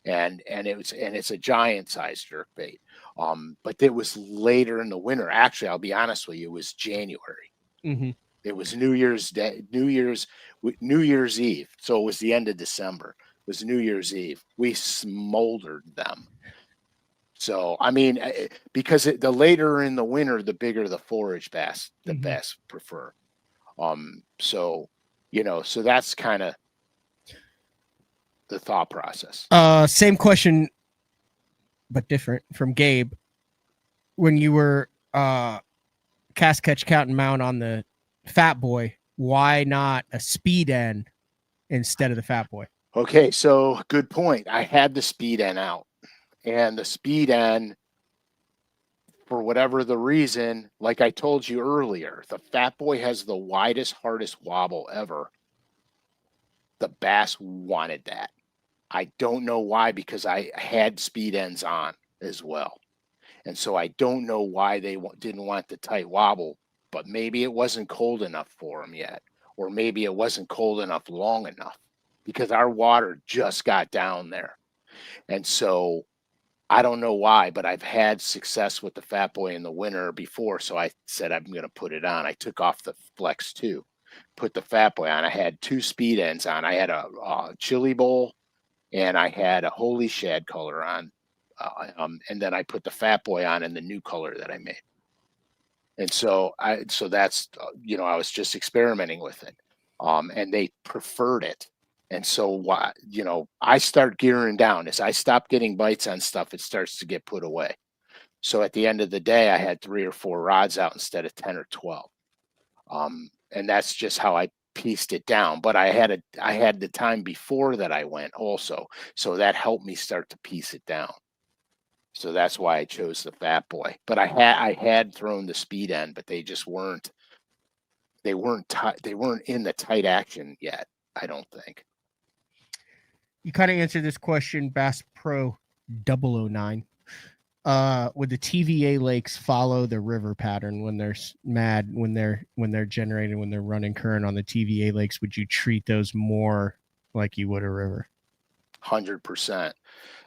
And it's a giant sized jerkbait. But it was later in the winter. Actually, I'll be honest with you, it was January. Mm-hmm. It was New Year's Eve. So it was the end of December. It was New Year's Eve. We smoldered them. So, I mean, because the later in the winter, the bigger the forage bass, bass prefer. So, so that's kind of the thought process. Same question, but different from Gabe. When you were cast, catch, count, and mount on the Fat Boy, why not a speed end instead of the Fat Boy? Okay, so good point. I had the speed end out, and the speed end, for whatever the reason, like I told you earlier, the Fat Boy has the widest, hardest wobble ever. The bass wanted that. I don't know why, because I had speed ends on as well. And so I don't know why they didn't want the tight wobble, but maybe it wasn't cold enough for them yet, or maybe it wasn't cold enough long enough, because our water just got down there. And so I don't know why, but I've had success with the Fat Boy in the winter before, so I said I'm going to put it on. I took off the Flex 2, put the Fat Boy on. I had 2 speed ends on. I had a chili bowl and I had a holy shad color on. And then I put the Fat Boy on in the new color that I made. And so that's, I was just experimenting with it. And they preferred it. And so why, I start gearing down. As I stop getting bites on stuff, it starts to get put away. So at the end of the day, I had 3 or 4 rods out instead of 10 or 12. And that's just how I pieced it down. But I had the time before that I went also. So that helped me start to piece it down. So that's why I chose the Fat Boy. But I had thrown the speed end, but they just weren't in the tight action yet, I don't think. You kind of answered this question, Bass Pro 009. Would the TVA lakes follow the river pattern when they're mad, when they're generating, when they're running current on the TVA lakes? Would you treat those more like you would a river? 100%.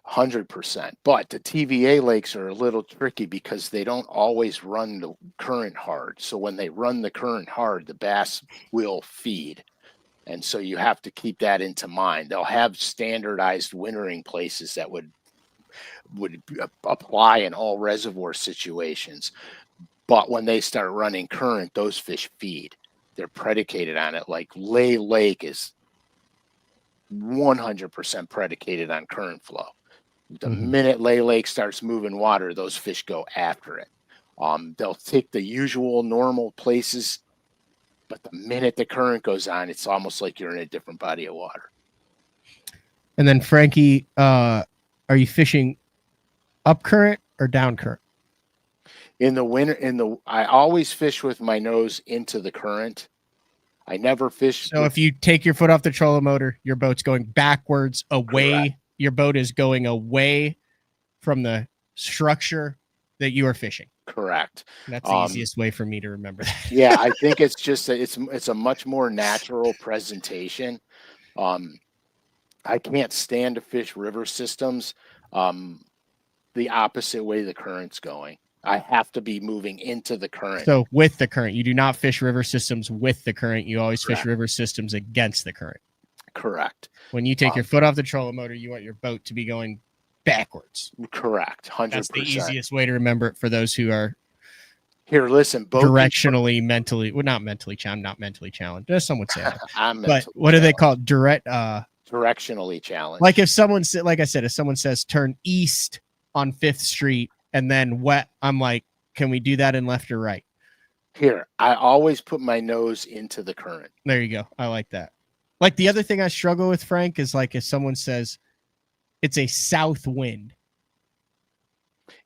100%. But the TVA lakes are a little tricky because they don't always run the current hard. So when they run the current hard, the bass will feed. And so you have to keep that into mind. They'll have standardized wintering places that would apply in all reservoir situations. But when they start running current, those fish feed. They're predicated on it. Like Lay Lake is 100% predicated on current flow. The minute Lay Lake starts moving water, those fish go after it. They'll take the usual normal places, but the minute the current goes on, it's almost like you're in a different body of water. And then Frankie, are you fishing up current or down current? In the winter, I always fish with my nose into the current. I never fish. So if you take your foot off the trolling motor, your boat's going backwards away. Correct. Your boat is going away from the structure that you are fishing. Correct. That's the easiest way for me to remember that. Yeah, I think it's just it's a much more natural presentation. I can't stand to fish river systems the opposite way the current's going. I have to be moving into the current. So with the current, you do not fish river systems with the current. You always Correct. fish river systems against the current. Correct. When you take your foot off the trolling motor, you want your boat to be going backwards. Correct. 100%. That's the easiest way to remember it for those who are here. Listen, directionally, mentally, well, not mentally challenged, not mentally challenged. Some would say that. But what do they call it? Directionally challenged. Like if someone said, like I said, if someone says turn east on 5th Street and then wet, I'm like, can we do that in left or right? Here, I always put my nose into the current. There you go. I like that. Like the other thing I struggle with, Frank, is like if someone says it's a south wind.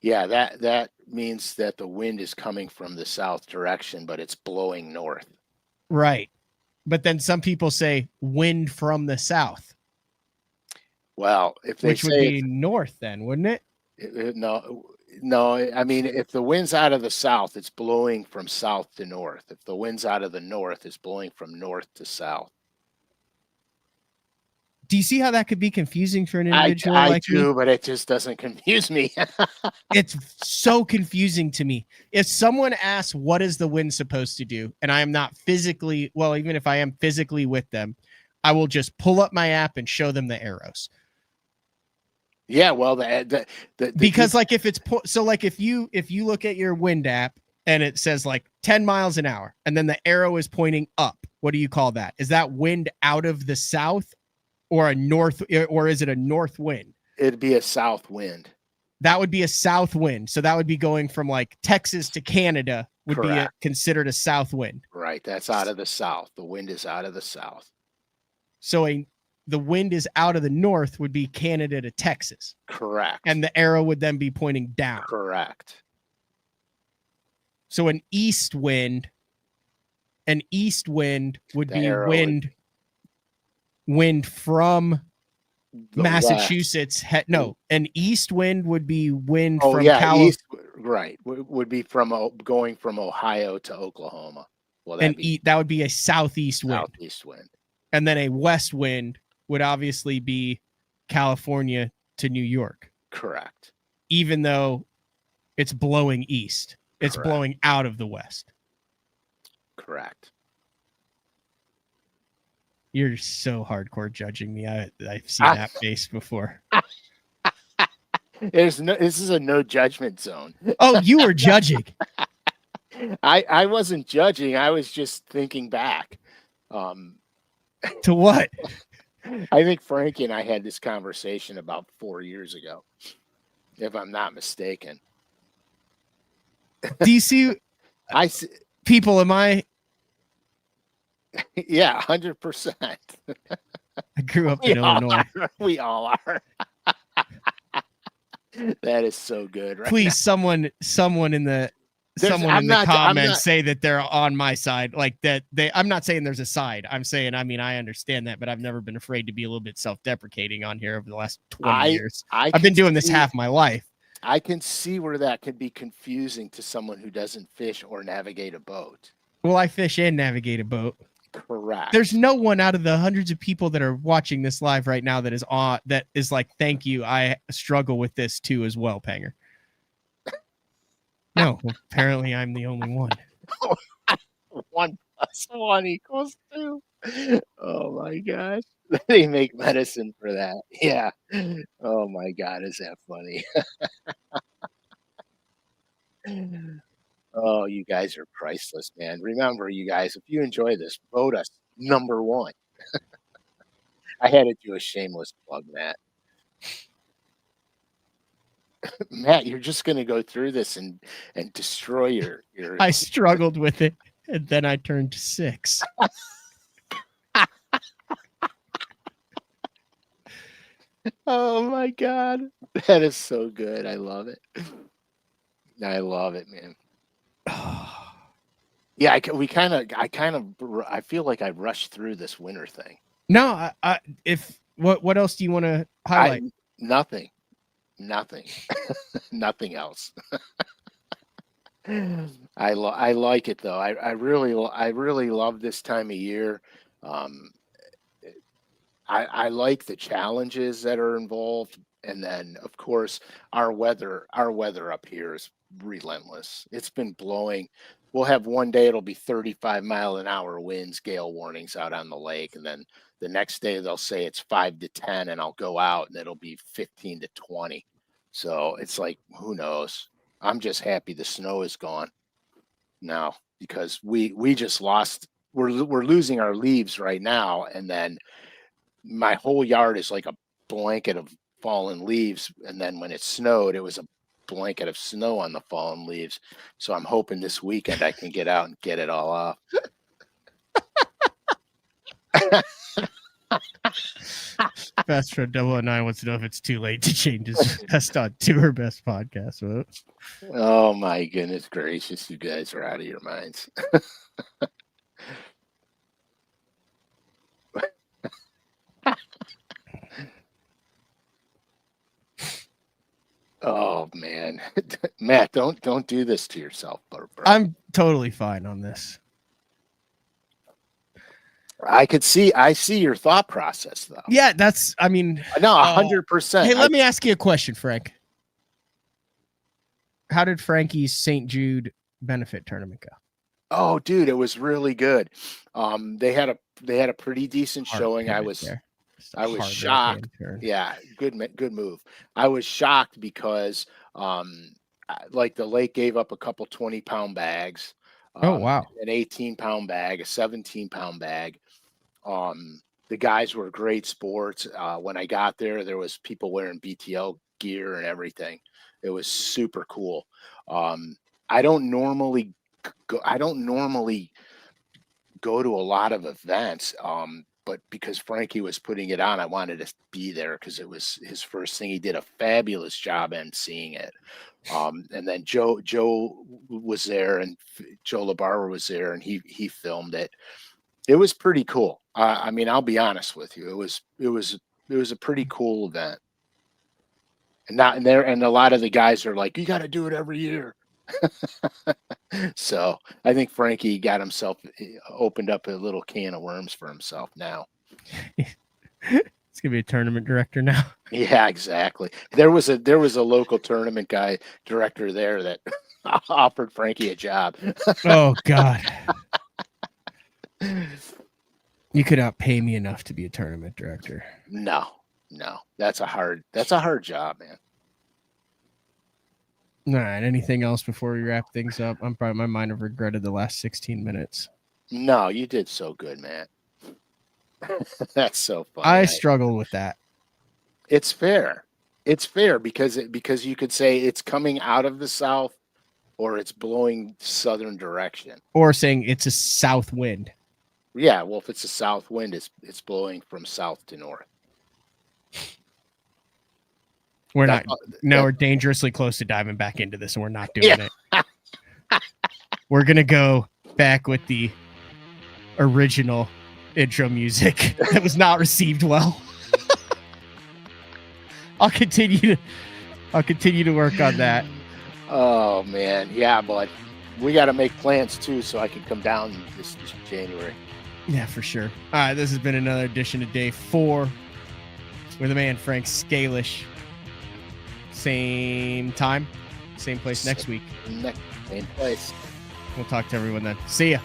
Yeah, that means that the wind is coming from the south direction, but it's blowing north. Right. But then some people say wind from the south. Well, if they which would be north then, wouldn't it? No. I mean, if the wind's out of the south, it's blowing from south to north. If the wind's out of the north, it's blowing from north to south. Do you see how that could be confusing for an individual I like do, me? but it just doesn't confuse me. It's so confusing to me. If someone asks, what is the wind supposed to do? And I am not physically, well, even if I am physically with them, I will just pull up my app and show them the arrows. Yeah, well, because like if it's so like if you look at your wind app and it says like 10 miles an hour and then the arrow is pointing up, what do you call that? Is that wind out of the south or a north, or is it a north wind? It'd be a south wind. That would be a south wind. So that would be going from like Texas to Canada would Correct. be considered a south wind. Right. That's out of the south. The wind is out of the south. So the wind is out of the north would be Canada to Texas. Correct. And the arrow would then be pointing down. Correct. So an east wind would be wind from Massachusetts. An east wind would be wind from California. East, right. Would be from going from Ohio to Oklahoma. Well, that would be a southeast wind. Southeast wind. And then a west wind would obviously be California to New York. Correct. even though it's blowing east. It's Correct. blowing out of the west. Correct. You're so hardcore judging me. I've seen that face before. This is a no judgment zone. Oh, you were judging. I wasn't judging. I was just thinking back. To what? I think Frankie and I had this conversation about 4 years ago, if I'm not mistaken. Do you see? I see people. Am I? Yeah, 100%. I grew up in Illinois. We all are. That is so good. Right Please, someone in the comments say that they're on my side. Like that. I'm not saying there's a side. I'm saying, I mean, I understand that, but I've never been afraid to be a little bit self-deprecating on here over the last 20 years. I've been doing this half my life. I can see where that could be confusing to someone who doesn't fish or navigate a boat. Well, I fish and navigate a boat. Correct. There's no one out of the hundreds of people that are watching this live right now that is like, thank you. I struggle with this too as well, Panger. No, apparently I'm the only one. 1 + 1 = 2. Oh my gosh. They make medicine for that. Yeah. Oh my God, is that funny? Oh, you guys are priceless, man. Remember, you guys, if you enjoy this, vote us #1. I had to do a shameless plug, Matt. Matt, you're just going to go through this and destroy your. I struggled with it, and then I turned 6. Oh my God, that is so good. I love it. I love it, man. Yeah, I feel like I rushed through this winter thing. No, what else do you want to highlight? Nothing, nothing else. I like it though. I really love this time of year. I like the challenges that are involved, and then of course our weather up here is relentless. It's been blowing. We'll have one day it'll be 35-mile-an-hour winds, gale warnings out on the lake, and then the next day they'll say it's 5 to 10, and I'll go out and it'll be 15 to 20. So it's like, who knows? I'm just happy the snow is gone now, because we just lost. We're losing our leaves right now, and then my whole yard is like a blanket of fallen leaves, and then when it snowed, it was a blanket of snow on the fallen leaves. So I'm hoping this weekend I can get out and get it all off. Best Friend 009 wants to know if it's too late to change his best on tour best podcast vote. Oh my goodness gracious, you guys are out of your minds. Oh man, Matt, don't do this to yourself, bro. I'm totally fine on this. I see your thought process though. Yeah, that's. I mean, no, 100%. Hey, let me ask you a question, Frank. How did Frankie's St. Jude benefit tournament go? Oh, dude, it was really good. They had a pretty decent showing. I was shocked. Yeah, good move. I was shocked because like the lake gave up a couple 20-pound bags. Oh wow. An 18-pound bag, a 17-pound bag. The guys were great sports. When I got there was people wearing BTL gear and everything. It was super cool. I don't normally go to a lot of events, but because Frankie was putting it on, I wanted to be there because it was his first thing. He did a fabulous job emceeing it. And then Joe was there, and Joe LaBarber was there, and he filmed it. It was pretty cool. I mean, I'll be honest with you. It was a pretty cool event. And a lot of the guys are like, you got to do it every year. So I think Frankie got himself opened up a little can of worms for himself now. It's gonna be a tournament director now. Yeah, exactly. There was a local tournament guy director there that offered Frankie a job. Oh God. You could not pay me enough to be a tournament director. No, that's a hard job, man. All right. Anything else before we wrap things up? My mind have regretted the last 16 minutes. No, you did so good, man. That's so funny. I struggle with that. It's fair. It's fair because you could say it's coming out of the south or it's blowing southern direction. Or saying it's a south wind. Yeah, well, if it's a south wind, it's blowing from south to north. We're dangerously close to diving back into this, and we're not doing it. We're gonna go back with the original intro music that was not received well. I'll continue to work on that. Oh man, yeah, but we got to make plans too, so I can come down this January. Yeah, for sure. All right, this has been another edition of Day 4 with the man Frank Scalish. Same time, same place next week. Same place. We'll talk to everyone then. See ya.